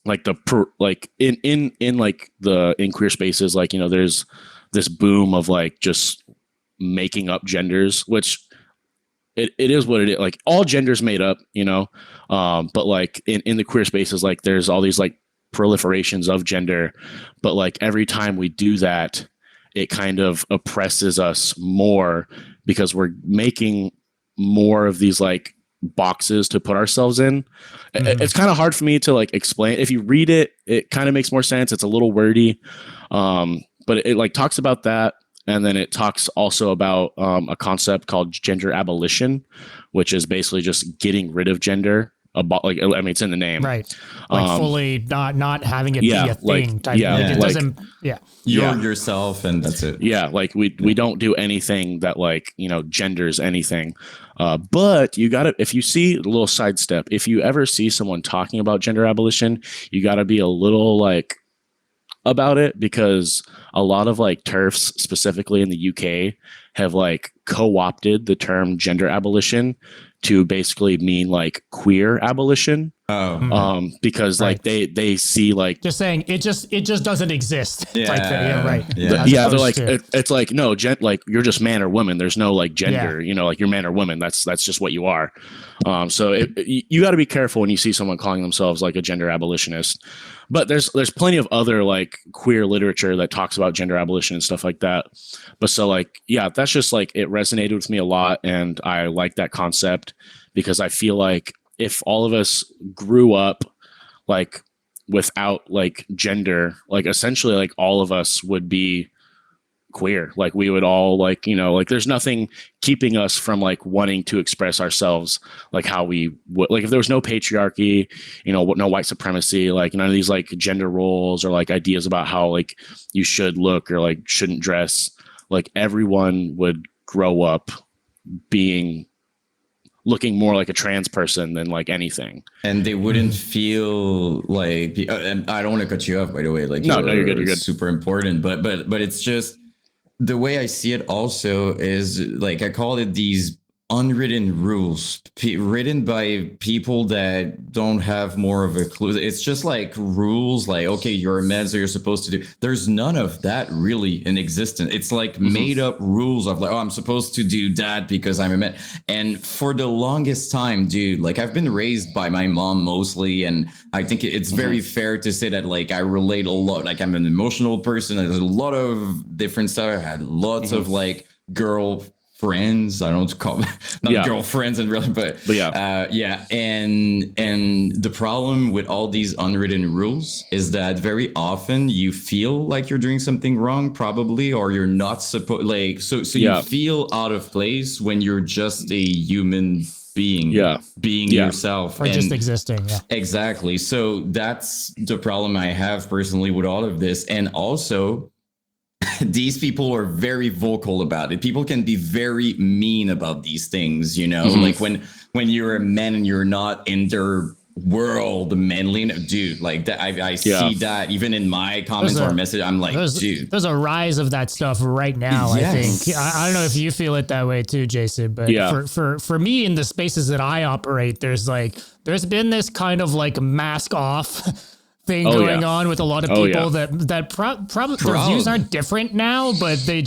like in queer spaces, like there's this boom of like just making up genders, which it is what it is, like all genders made up, but like in the queer spaces, like there's all these like proliferations of gender, but like every time we do that, it kind of oppresses us more because we're making more of these like boxes to put ourselves in. It's kind of hard for me to like explain. If you read it, it kind of makes more sense. It's a little wordy, but it like talks about that. And then it talks also about a concept called gender abolition, which is basically just getting rid of gender. Like, I mean, it's in the name, right? Like fully not having it be a thing. Type like it doesn't. Yeah, you're yourself, and that's it. Yeah, like we don't do anything that like genders anything. But you gotta, if you see a little sidestep, if you ever see someone talking about gender abolition, you gotta be a little like about it, because a lot of like TERFs, specifically in the UK, have like co-opted the term gender abolition to basically mean like queer abolition. Because like they see like just saying it just doesn't exist. Yeah, like right. Yeah, they're like it's like no, like you're just man or woman. There's no like gender. Like you're man or woman. That's just what you are. So you got to be careful when you see someone calling themselves like a gender abolitionist. But there's plenty of other like queer literature that talks about gender abolition and stuff like that. But so like that's just like it resonated with me a lot, and I like that concept because I feel like if all of us grew up like without like gender, like essentially like all of us would be queer. Like we would all like like there's nothing keeping us from like wanting to express ourselves like how we would. Like if there was no patriarchy, no white supremacy, like none of these like gender roles or like ideas about how like you should look or like shouldn't dress, like everyone would grow up looking more like a trans person than like anything, and they wouldn't feel like. And I don't want to cut you off, by the way. Like no, you're good. You're good. Super important, but it's just the way I see it. Also, is like I call it these unwritten rules written by people that don't have more of a clue. It's just like rules, like okay, you're a man, so you're supposed to do. There's none of that really in existence. It's like made up rules of like, oh, I'm supposed to do that because I'm a man. And for the longest time, dude, like I've been raised by my mom mostly, and I think it's very fair to say that like I relate a lot. Like I'm an emotional person. There's a lot of different stuff. I had lots of like friends, I don't call them not girlfriends and really, but and the problem with all these unwritten rules is that very often you feel like you're doing something wrong, probably, or you're not supposed like so you feel out of place when you're just a human being yourself or just existing. Exactly. So that's the problem I have personally with all of this. And also these people are very vocal about it. People can be very mean about these things, like when you're a man and you're not in their world manly, dude, like that. I see that even in my comments or message. I'm like, dude, there's a rise of that stuff right now. Yes. I think I don't know if you feel it that way too, Jason, but for me in the spaces that I operate, there's been this kind of like mask off thing going on with a lot of people that probably their views aren't different now, but they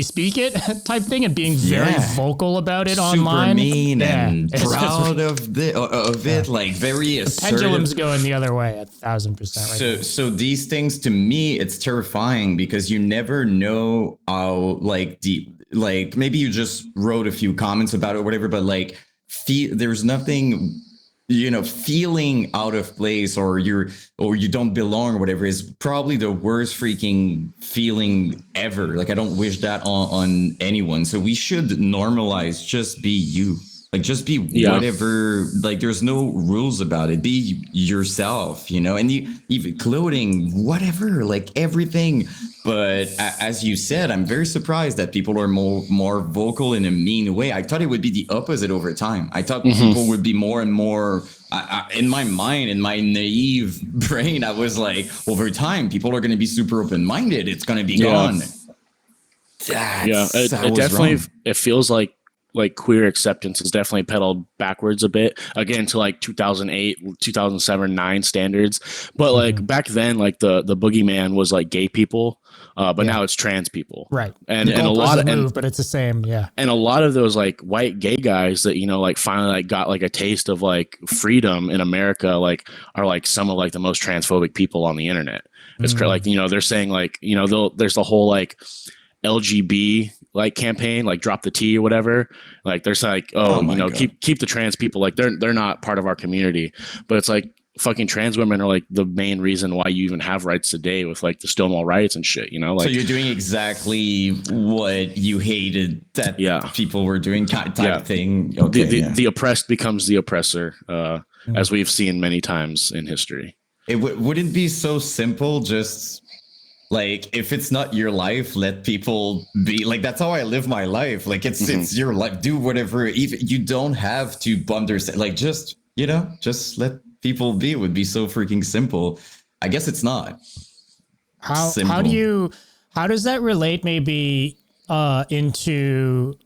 speak it type thing, and being very vocal about it online. Super mean and proud of it, like very assertive. Pendulum's going the other way 1,000%. So these things, to me, it's terrifying because you never know how like deep. Like maybe you just wrote a few comments about it or whatever, but like there's nothing. Feeling out of place or you don't belong or whatever is probably the worst freaking feeling ever. Like I don't wish that on anyone. So we should normalize just be you. Like just be whatever. Like there's no rules about it. Be yourself, and even clothing, whatever, like everything. But as you said, I'm very surprised that people are more vocal in a mean way. I thought it would be the opposite over time. I thought people would be more and more. In my mind, in my naive brain, I was like, over time, people are going to be super open-minded. It's going to be gone. It definitely it feels like queer acceptance is definitely pedaled backwards a bit again to like 2008, 2007, 9 standards. But like back then, like the boogeyman was like gay people. But now it's trans people. Right. And a lot of, but it's the same. Yeah. And a lot of those like white gay guys that, like finally like got like a taste of like freedom in America, like are like some of like the most transphobic people on the internet. It's like, they're saying like, there's the whole like LGB like campaign, like drop the T or whatever. Like there's like, oh you know, God. keep the trans people, like they're not part of our community. But it's like fucking trans women are like the main reason why you even have rights today with like the Stonewall riots and shit, you know? Like, so you're doing exactly what you hated that people were doing type thing. Okay, the oppressed becomes the oppressor, as we've seen many times in history. It wouldn't be so simple. Just like, if it's not your life, let people be. Like, that's how I live my life. Like, it's your life. Do whatever. Even you don't have to understand. Like, just, you know, just let people be. It would be so freaking simple. I guess it's not. How does that relate maybe into,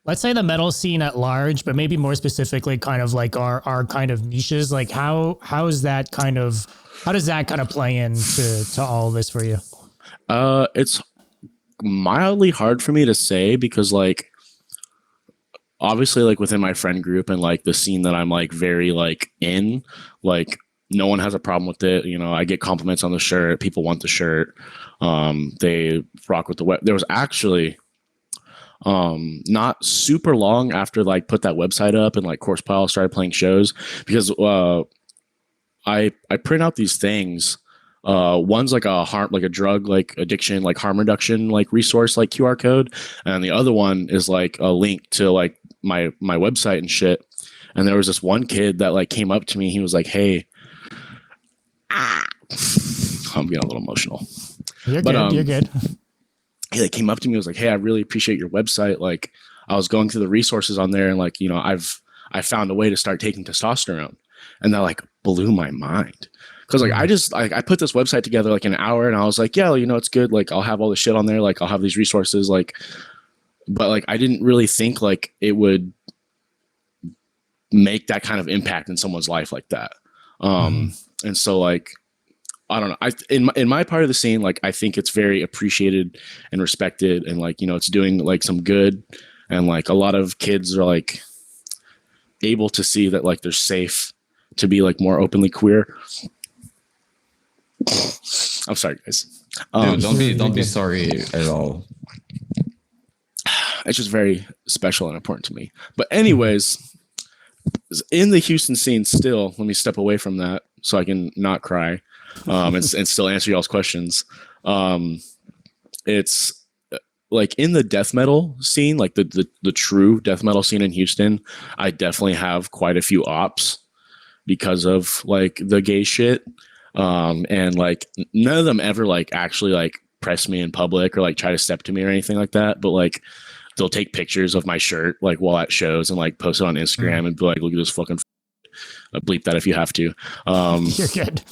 let's say, the metal scene at large, but maybe more specifically kind of like our kind of niches? Like how does that kind of play into all of this for you? It's mildly hard for me to say because like obviously like within my friend group and like the scene that I'm like very like in, like no one has a problem with it. You know, I get compliments on the shirt. People want the shirt. They rock with the web. There was actually not super long after like put that website up and like Corpse Pile started playing shows because I print out these things. One's like a drug like addiction like harm reduction like resource like QR code, and the other one is like a link to like my website and shit. And there was this one kid that like came up to me. He was like, "Hey," I'm getting a little emotional. You're good. He like came up to me and was like, "Hey, I really appreciate your website. Like, I was going through the resources on there, and like, you know, I found a way to start taking testosterone." And that like blew my mind. Cause like I put this website together like in an hour, and I was like, yeah, you know, it's good. Like I'll have all the shit on there. Like I'll have these resources. Like, but like I didn't really think like it would make that kind of impact in someone's life like that. And so like I don't know. In my part of the scene, like I think it's very appreciated and respected, and like, you know, it's doing like some good, and like a lot of kids are like able to see that like they're safe to be like more openly queer. I'm sorry, guys. Dude, don't be sorry at all. It's just very special and important to me. But anyways, in the Houston scene still, let me step away from that so I can not cry and still answer y'all's questions. It's like in the death metal scene, like the true death metal scene in Houston, I definitely have quite a few ops because of like the gay shit. And like none of them ever like actually like press me in public or like try to step to me or anything like that. But like they'll take pictures of my shirt like while at shows and like post it on Instagram and be like, look at this fucking bleep that if you have to. You're good.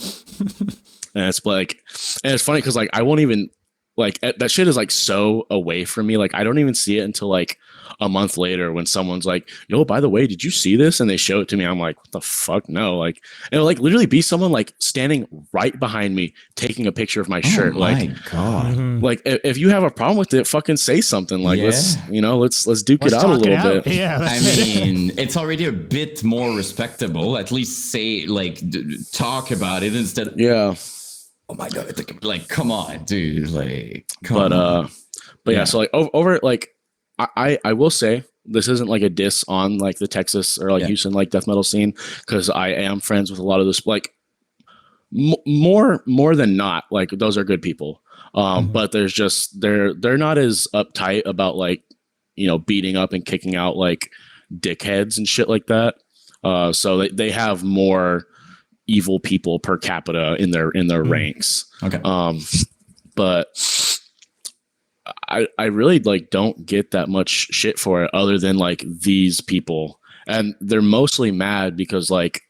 And it's like, and it's funny because like I won't even like that shit is like so away from me. Like I don't even see it until like a month later when someone's like, yo, by the way, did you see this? And they show it to me. I'm like, what the fuck? No. Like, it'll like literally be someone like standing right behind me taking a picture of my shirt. My like, God. Like if you have a problem with it, fucking say something. Like, let's duke it out a little bit. Yeah. I mean, it's already a bit more respectable. At least say like talk about it instead of, oh my God, like come on, dude. Like, come on. But yeah, so like over like I will say this isn't like a diss on like the Texas or like Houston like death metal scene, because I am friends with a lot of this like more than not, like those are good people. But there's just they're not as uptight about like, you know, beating up and kicking out like dickheads and shit like that. So they have more evil people per capita in their ranks. Okay. But I really like don't get that much shit for it other than like these people, and they're mostly mad because like,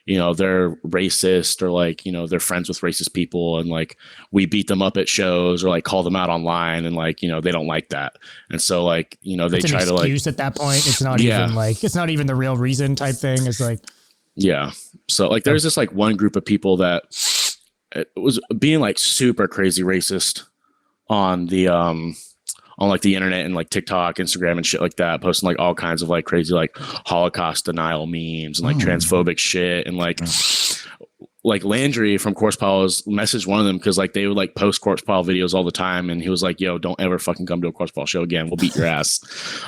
you know, they're racist or like, you know, they're friends with racist people, and like we beat them up at shows or like call them out online, and like, you know, they don't like that, and so like, you know, they try to like at that point. It's not even like it's not even the real reason type thing. It's like so like there's this like one group of people that it was being like super crazy racist on the on like the internet and like TikTok, Instagram and shit like that, posting like all kinds of like crazy like Holocaust denial memes and like transphobic shit, and like like Landry from Corpse Piles messaged one of them because like they would like post Corpse Pile videos all the time, and he was like, "Yo, don't ever fucking come to a Corpse Pile show again. We'll beat your ass."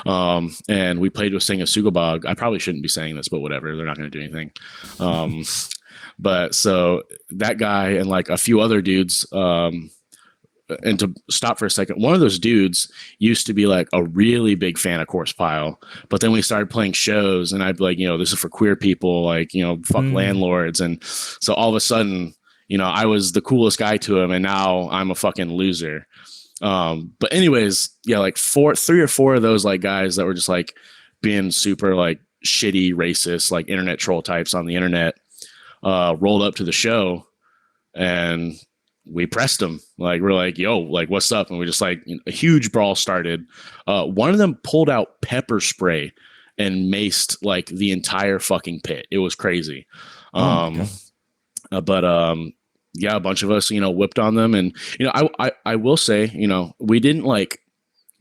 And we played with Sing a Sugabog. I probably shouldn't be saying this, but whatever. They're not going to do anything. But so that guy and like a few other dudes. And to stop for a second, one of those dudes used to be like a really big fan of Corpse Pile, but then we started playing shows, and I'd be like, this is for queer people, like, fuck landlords. And so all of a sudden, I was the coolest guy to him, and now I'm a fucking loser. But anyways, yeah, like 3 or 4 of those like guys that were just like being super like shitty, racist, like internet troll types on the internet, rolled up to the show, and we pressed them. Like, we're like, "Yo, like, what's up?" And we just like a huge brawl started. One of them pulled out pepper spray and maced like the entire fucking pit. It was crazy. Yeah, a bunch of us, whipped on them. And, I will say, we didn't like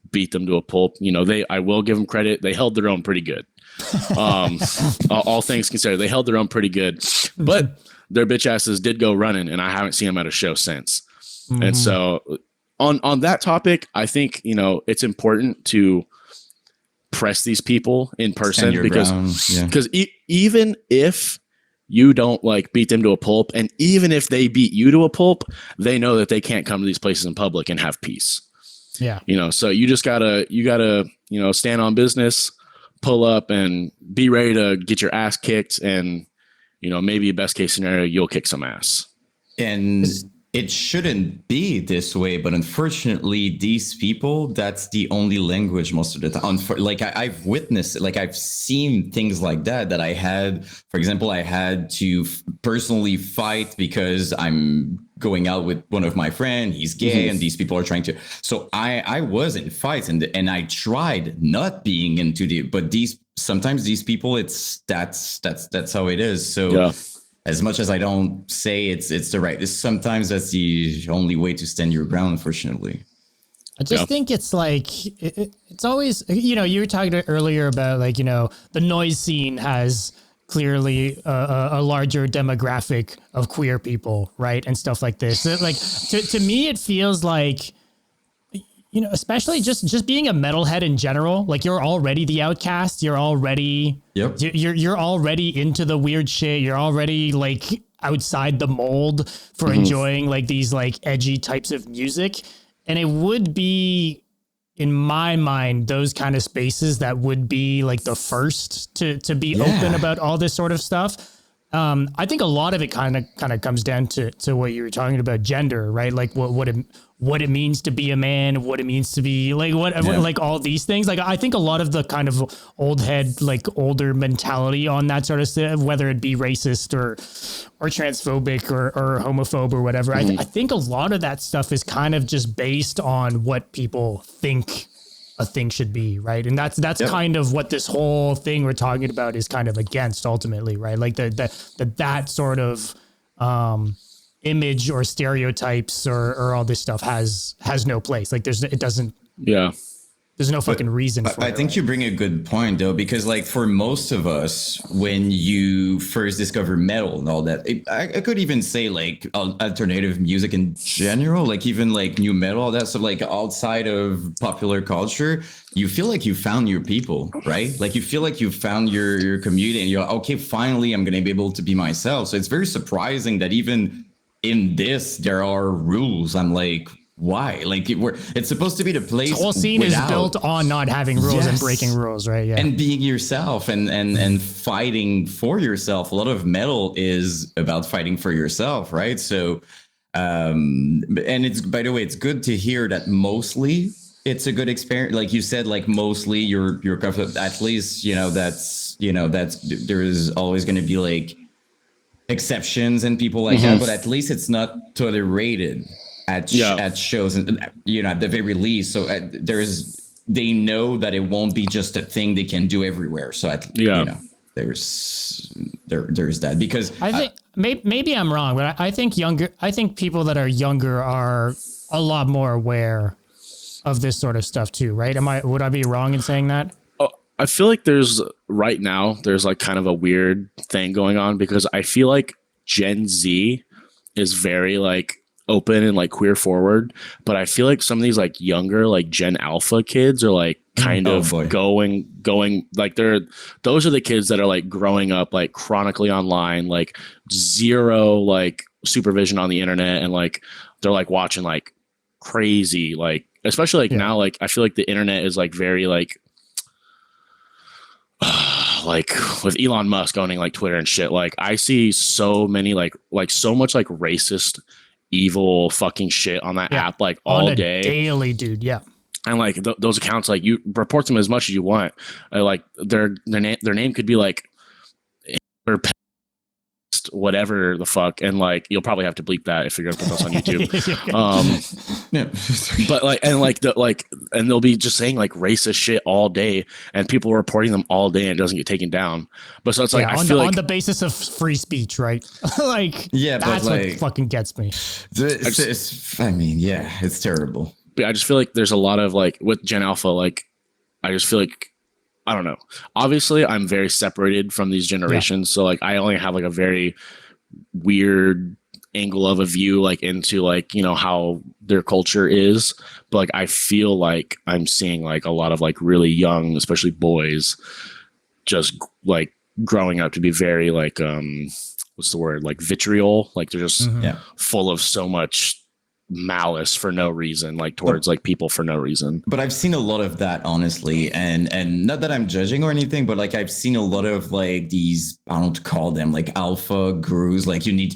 beat them to a pulp. I will give them credit. They held their own pretty good. All things considered, they held their own pretty good, but their bitch asses did go running, and I haven't seen them at a show since. Mm-hmm. And so on that topic, I think, it's important to press these people in person because even if you don't like beat them to a pulp, and even if they beat you to a pulp, they know that they can't come to these places in public and have peace. Yeah. So you just gotta, stand on business, pull up, and be ready to get your ass kicked. And, maybe best case scenario, you'll kick some ass. And it shouldn't be this way, but unfortunately, these people, that's the only language most of the time. Like I've witnessed it, like I've seen things like that I had, for example, I had to personally fight because I'm going out with one of my friends, he's gay, and these people are trying to. So I was in fights, and I tried not being into but sometimes these people, that's how it is. So yeah. As much as I don't say it's the right, sometimes that's the only way to stand your ground, unfortunately. I just think it's like, it's always, you were talking earlier about like, the noise scene has clearly a larger demographic of queer people, right? And stuff like this. So, like, to me, it feels like, especially just being a metalhead in general, like you're already the outcast. You're already, you're already into the weird shit. You're already like outside the mold for enjoying like these like edgy types of music. And it would be, in my mind, those kind of spaces that would be like the first to be open about all this sort of stuff. I think a lot of it kind of comes down to what you were talking about, gender, right? Like what it means to be a man, what it means to be like, like all these things. Like, I think a lot of the kind of old head, like older mentality on that sort of stuff, whether it be racist or transphobic or homophobe or whatever. I think a lot of that stuff is kind of just based on what people think a thing should be, right? And that's kind of what this whole thing we're talking about is kind of against ultimately, right? Like that sort of image or stereotypes or all this stuff has no place. Like there's no fucking reason for it. I think you bring a good point though, because like for most of us, when you first discover metal and all that, I could even say like alternative music in general, like even like new metal, all that. So like outside of popular culture, you feel like you found your people, right? Like you feel like you found your community, and you're like, okay, finally I'm going to be able to be myself. So it's very surprising that even in this, there are rules. I'm like, why? Like it's supposed to be the place. The whole scene is built on not having rules and breaking rules, right? Yeah. And being yourself and fighting for yourself. A lot of metal is about fighting for yourself, right? So, and it's, by the way, it's good to hear that mostly it's a good experience. Like you said, like mostly you're comfortable. At least, that's there is always going to be like exceptions and people like that, but at least it's not totally rated at shows, and at the very least, so they know that it won't be just a thing they can do everywhere. So there's that, because I think maybe I'm wrong, but I think people that are younger are a lot more aware of this sort of stuff too, right? Would I be wrong in saying that? I feel like there's like kind of a weird thing going on, because I feel like Gen Z is very like open and like queer forward, but I feel like some of these like younger like Gen Alpha kids are like kind of going like those are the kids that are like growing up like chronically online, like zero like supervision on the internet, and like they're like watching like crazy, like especially like now, like I feel like the internet is like very like like with Elon Musk owning like Twitter and shit, like I see so many like so much like racist, evil fucking shit on that app like all day, daily, dude. Yeah. And like those accounts, like you report them as much as you want. Like their name could be like whatever the fuck, and like you'll probably have to bleep that if you're gonna put those on YouTube. But like and they'll be just saying like racist shit all day, and people are reporting them all day, and it doesn't get taken down. But so it's like I feel like on the basis of free speech, right? Like that's like, what fucking gets me. I mean, it's terrible. But I just feel like there's a lot of like with Gen Alpha, like I just feel like I don't know. Obviously, I'm very separated from these generations, so like I only have like a very weird angle of a view like into like, you know, how their culture is. But like I feel like I'm seeing like a lot of like really young, especially boys, just like growing up to be very like what's the word, like vitriol, like they're just full of so much malice for no reason, like towards like people for no reason. But I've seen a lot of that, honestly, and not that I'm judging or anything, but like I've seen a lot of like these, I don't call them like alpha gurus, like you need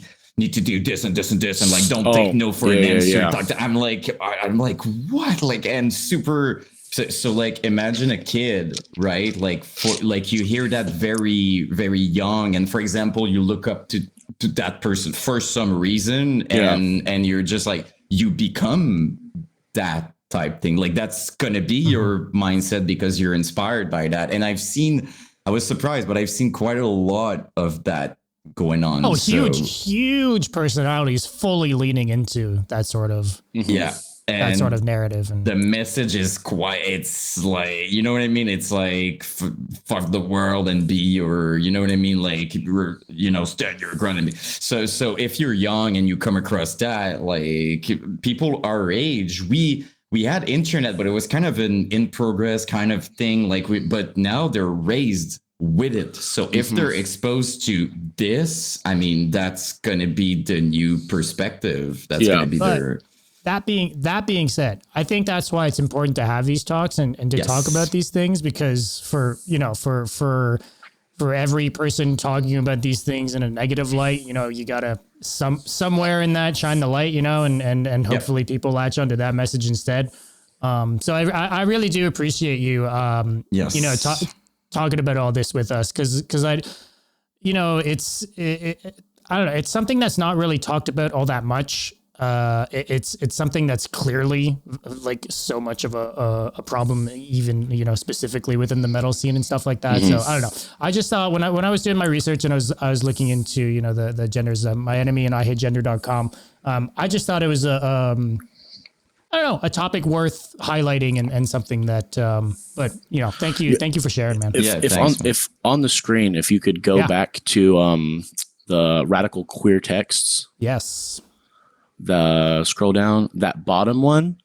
to do this and this and this, and like don't take no for an answer. Like, I'm like what, like, and super. So like imagine a kid, right? Like like you hear that very, very young, and for example, you look up to that person for some reason, and you're just like, you become that type thing. Like that's gonna be your mindset because you're inspired by that. And I was surprised, but I've seen quite a lot of that going on. Oh, huge personalities fully leaning into that sort of that sort of narrative. And the message is it's like, you know what I mean? It's like fuck the world and be your, you know what I mean? Like, you know, stand your ground. And so if you're young and you come across that, like people our age, we had internet, but it was kind of an in progress kind of thing. Like but now they're raised with it. So if they're exposed to this, I mean, that's going to be the new perspective. That's going to be their... That being said, I think that's why it's important to have these talks and to talk about these things, because for every person talking about these things in a negative light, you know, you gotta somewhere in that shine the light, you know, and hopefully people latch onto that message instead. So I really do appreciate you, you know, talking about all this with us, because I, you know, I don't know, it's something that's not really talked about all that much. It's something that's clearly like so much of a problem, even, you know, specifically within the metal scene and stuff like that. So I don't know. I just thought when I was doing my research and I was looking into, you know, the genders, my enemy and IHateGender.com. I just thought it was I don't know, a topic worth highlighting and something that, but you know, thank you for sharing, man. If on the screen, if you could go back to the radical queer texts. Yes. The scroll down, that bottom one,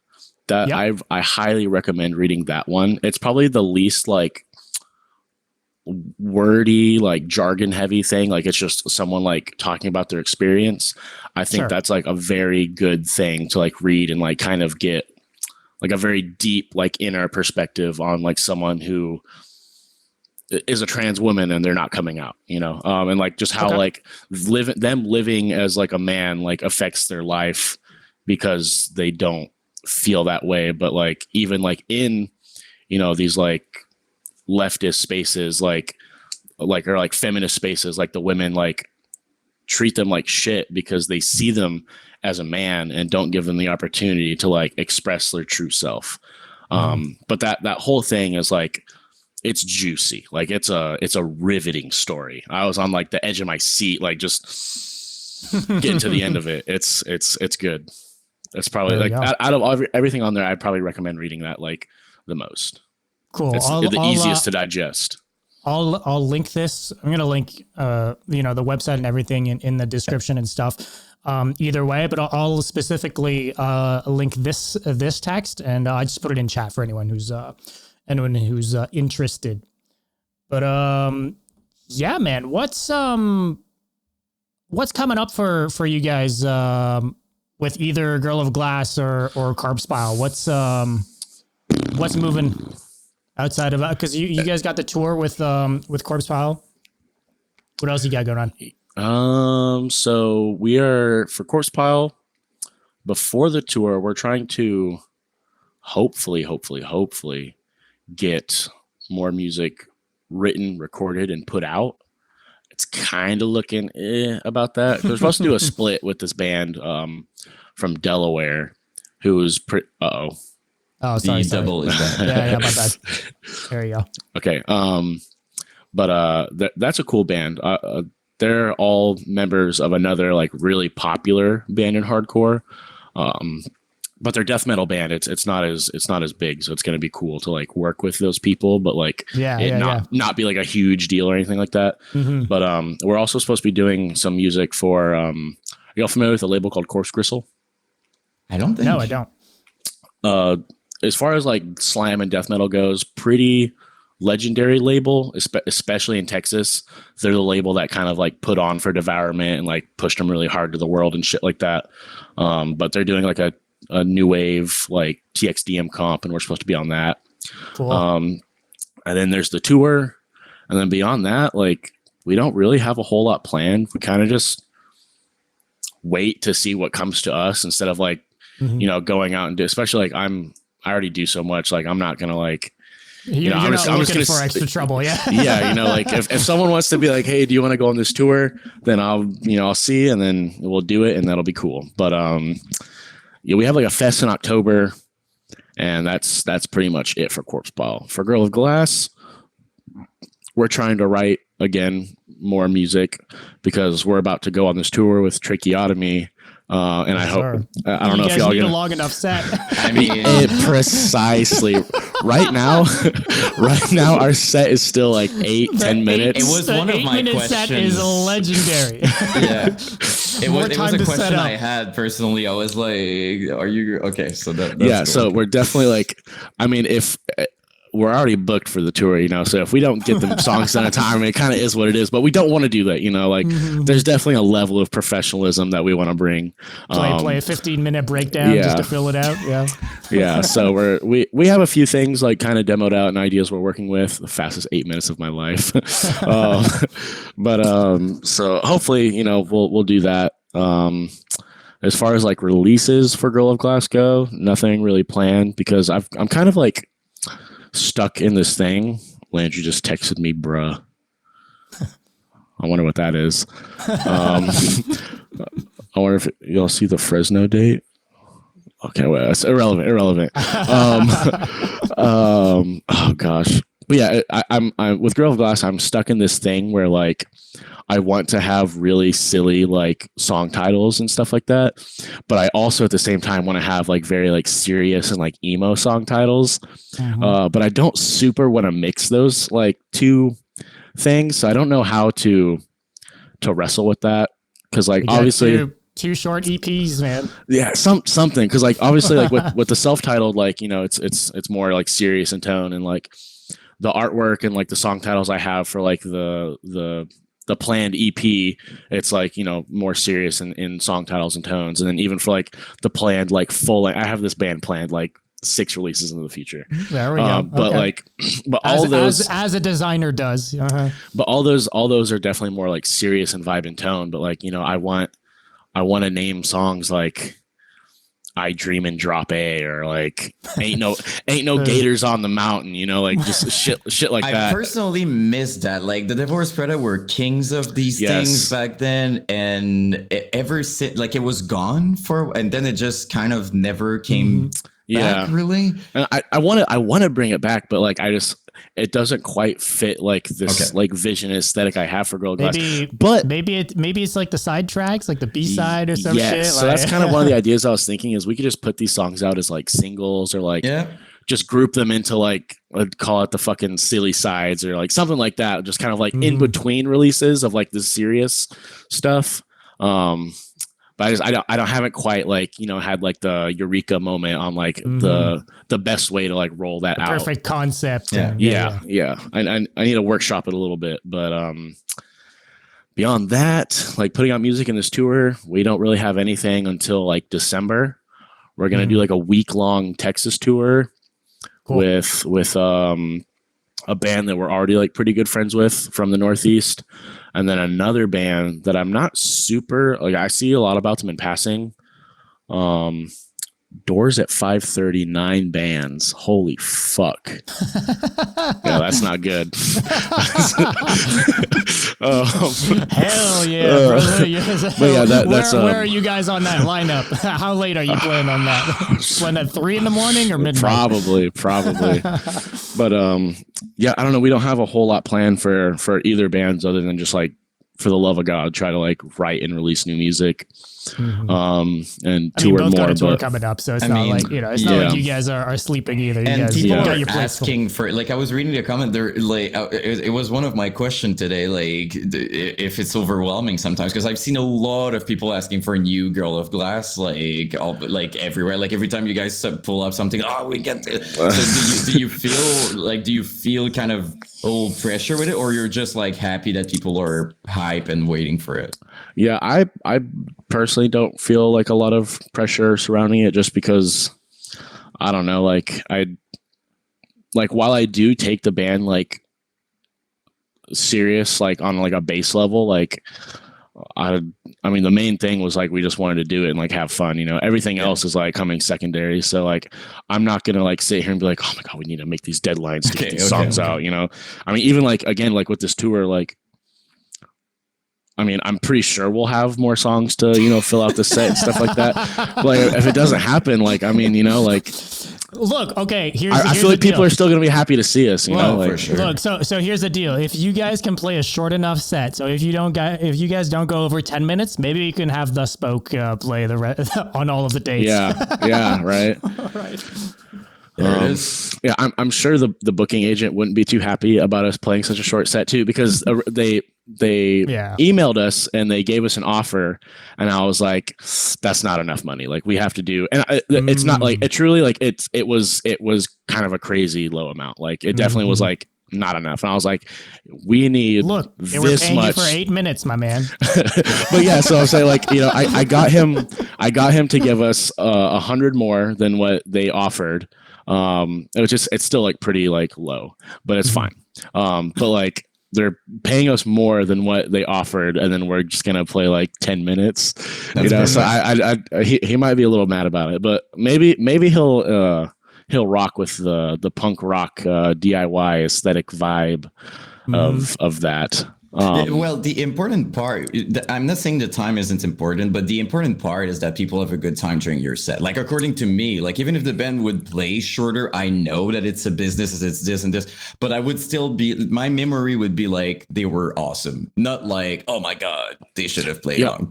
that I highly recommend reading that one. It's probably the least like wordy, like jargon heavy thing. Like it's just someone like talking about their experience. I think that's like a very good thing to like read and like kind of get like a very deep like inner perspective on like someone who is a trans woman and they're not coming out, you know, and like just how like living as like a man like affects their life because they don't feel that way. But like even like in, you know, these like leftist spaces, like or like feminist spaces, like the women like treat them like shit because they see them as a man and don't give them the opportunity to like express their true self. But that whole thing is like, it's juicy. Like it's a riveting story. I was on like the edge of my seat, like just getting to the end of it. It's good. It's probably like out of everything on there, I'd probably recommend reading that like the most. Cool. It's the easiest to digest. I'll link this. I'm gonna link the website and everything in the description and stuff. Either way, but I'll specifically link this text, and I just put it in chat for anyone who's interested. But yeah, man, what's coming up for you guys with either Girl of Glass or Corpse Pile? What's moving outside of, because you guys got the tour with Corpse Pile? What else you got going on? So we are, for Corpse Pile, before the tour, we're trying to hopefully get more music written, recorded, and put out. It's kind of looking about that. We're supposed to do a split with this band from Delaware, who's Oh, sorry. Double is that? yeah, about that. There you go. Okay. But that's a cool band. They're all members of another like really popular band in hardcore. But they're death metal band. It's not as big, so it's gonna be cool to like work with those people, but like not be like a huge deal or anything like that. Mm-hmm. But we're also supposed to be doing some music for are you all familiar with a label called Corpse Gristle? I don't think. No, I don't. As far as like slam and death metal goes, pretty legendary label, especially in Texas. They're the label that kind of like put on for Devourment and like pushed them really hard to the world and shit like that. But they're doing like a new wave like TXDM comp, and we're supposed to be on that. Cool. And then there's the tour, and then beyond that, like we don't really have a whole lot planned. We kind of just wait to see what comes to us instead of like going out and do. Especially like I already do so much. Like I'm not gonna like. I'm just gonna for extra trouble. Yeah. Yeah. Like if someone wants to be like, hey, do you want to go on this tour? Then I'll see, and then we'll do it, and that'll be cool. But we have like a fest in October, and that's pretty much it for Corpse Pile. For Girl of Glass, we're trying to write again more music because we're about to go on this tour with Tracheotomy. And I hope I don't know if y'all need gonna a long enough set. I mean, precisely. Right now, our set is still like 8-10 minutes. It was one of my questions. Set is legendary. Yeah, it was a question I had personally. I was like, "Are you okay?" So that's cool. So we're definitely like, I mean, if we're already booked for the tour, so if we don't get the songs done in time, it kind of is what it is, but we don't want to do that, like there's definitely a level of professionalism that we want to bring. Play a 15-minute breakdown just to fill it out. Yeah. So we have a few things like kind of demoed out and ideas we're working with. The fastest 8 minutes of my life. So hopefully, we'll do that. As far as like releases for Girl of Glass go, nothing really planned because I'm kind of like stuck in this thing. Landry just texted me, bruh. I wonder what that is. I wonder if y'all see the Fresno date. Okay, well, that's irrelevant. Oh gosh, but yeah, I'm with Girl of Glass. I'm stuck in this thing where like I want to have really silly like song titles and stuff like that, but I also at the same time want to have like very like serious and like emo song titles. But I don't super want to mix those like two things, so I don't know how to wrestle with that because like obviously two short EPs, man. Yeah, something because like obviously like with the self-titled like it's more like serious in tone, and like the artwork and like the song titles I have for like the planned EP, it's like more serious in song titles and tones, and then even for like the planned like full, I have this band planned like 6 releases in the future. There we go. But okay. but all those as a designer does. But all those are definitely more like serious and vibe and tone. But like I want to name songs like I Dream and Drop A, or like ain't no gators on the mountain, like just shit like that. I personally missed that. Like the Divorce Preda were kings of these things back then, and it was gone and then it just kind of never came back, really. And I want to bring it back, but like it doesn't quite fit like this like vision aesthetic I have for Girl Glass. But maybe it's like the side tracks, like the B-side or some shit. So that's kind of one of the ideas I was thinking is we could just put these songs out as like singles or like just group them into like, I'd call it the fucking silly sides or like something like that. Just kind of like in between releases of like the serious stuff. But I haven't quite like, you know, had like the eureka moment on like the best way to like roll that out. Perfect concept. Yeah. I need to workshop it a little bit, but beyond that, like putting out music in this tour, we don't really have anything until like December. We're gonna do like a week-long Texas tour with a band that we're already like pretty good friends with from the Northeast. And then another band that I'm not super like, I see a lot about them in passing. Doors at 5:30, 9 bands. Holy fuck. Yeah, that's not good. Hell yeah, brother. Yes. Where are you guys on that lineup? How late are you playing on that? Playing at 3 a.m. or midnight? Probably. But yeah, I don't know. We don't have a whole lot planned for either bands other than just like, for the love of God, try to like write and release new music. And tour both more. Got a tour coming up, so it's not like, you know, it's not like you guys are sleeping either. You and guys people got are your asking for, like, I was reading a comment there, like, it was one of my questions today, like, if it's overwhelming sometimes, because I've seen a lot of people asking for a new Girl of Glass, like, like everywhere, like every time you guys pull up something, we get this. So do you feel kind of old pressure with it, or you're just like happy that people are hype and waiting for it? Yeah, I personally don't feel like a lot of pressure surrounding it, just because I don't know, like while I do take the band like serious, like on like a base level, like I mean the main thing was like we just wanted to do it and like have fun, you know. Everything else is like coming secondary. So like I'm not gonna like sit here and be like, oh my God, we need to make these deadlines to get these songs out, you know. I mean, even like again, like with this tour, like I mean, I'm pretty sure we'll have more songs to, you know, fill out the set and stuff like that. But like, if it doesn't happen, like, I mean, you know, like, look, okay, I feel like people are still going to be happy to see us, you know, like, for sure. Look, so here's the deal. If you guys can play a short enough set, so if you guys don't go over 10 minutes, maybe you can have the Spoke play on all of the dates. Yeah, right. All right. There it is. Yeah, I'm sure the booking agent wouldn't be too happy about us playing such a short set too, because they emailed us and they gave us an offer, and I was like, that's not enough money. Like we have to do, and it's not like it truly like it was kind of a crazy low amount. Like it definitely was like not enough, and I was like, we need we're this paying much you for 8 minutes, my man. But yeah, so I'll say like, you know, I got him to give us 100 more than what they offered. It's still like pretty like low, but it's fine. But like they're paying us more than what they offered, and then we're just gonna play like 10 minutes. You know, so he might be a little mad about it, but maybe he'll rock with the punk rock DIY aesthetic vibe of that. Well, the important part, I'm not saying the time isn't important, but the important part is that people have a good time during your set. Like, according to me, like, even if the band would play shorter, I know that it's a business, it's this and this, but I would still my memory would be like, they were awesome. Not like, oh my God, they should have played long.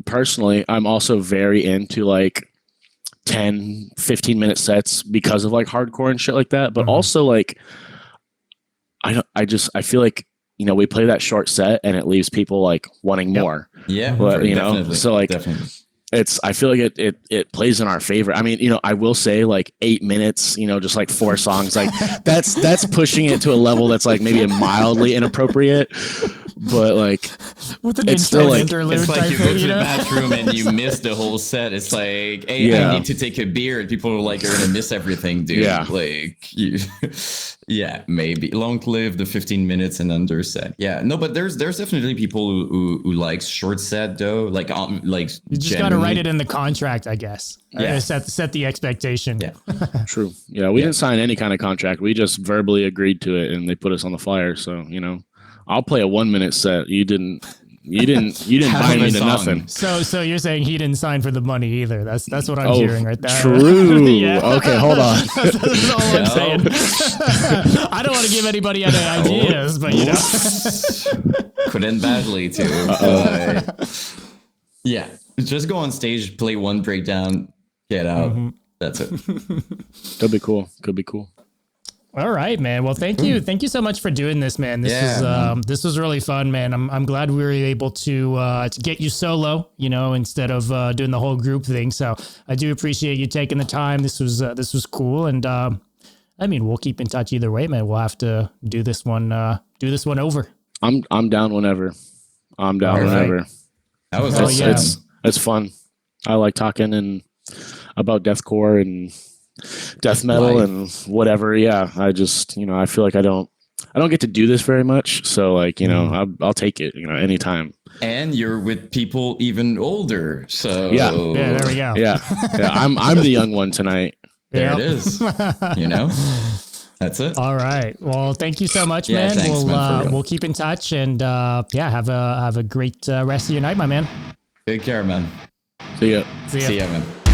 Personally, I'm also very into like 10, 15-minute sets because of like hardcore and shit like that. But also like, I feel like, you know, we play that short set and it leaves people like wanting more. Yeah. But, you know, so like I feel like it plays in our favor. I mean, you know, I will say like 8 minutes, you know, just like 4 songs, like that's pushing it to a level that's like maybe mildly inappropriate. But like, it's still like, it's like you go to the bathroom and you miss the whole set. It's like, hey, I need to take a beer, and people are like, you're gonna miss everything, dude. Yeah, like yeah, maybe long live the 15 minutes and under set. Yeah, no, but there's definitely people who like short set though. Like you just gotta write it in the contract, I guess. Yeah, set the expectation. Yeah, true. Yeah, we didn't sign any kind of contract. We just verbally agreed to it, and they put us on the flyer. So you know. I'll play a 1 minute set. You didn't buy me to nothing. So you're saying he didn't sign for the money either. That's what I'm hearing right there. True. Okay, hold on. That's all I'm saying. I don't want to give anybody any ideas, but you know. Could end badly too. Yeah. Just go on stage, play one breakdown, get out. That's it. Could be cool. Could be cool. All right, man. Well, thank you so much for doing this, man. This was really fun, man. I'm glad we were able to get you solo, you know, instead of doing the whole group thing. So I do appreciate you taking the time. This was cool, and I mean, we'll keep in touch either way, man. We'll have to do this one over. I'm down whenever. I'm down whenever. That was awesome. It's fun. I like talking about deathcore and death metal and whatever. Yeah, I just, you know, I feel like I don't get to do this very much, so like, you know, I'll take it, you know, anytime. And you're with people even older, so yeah, there we go. Yeah, I'm the young one tonight. There it is. You know, that's it. All right. Well, thank you so much, man. Thanks, man, we'll keep in touch, and have a great rest of your night, my man. Take care, man. See ya. See ya, man.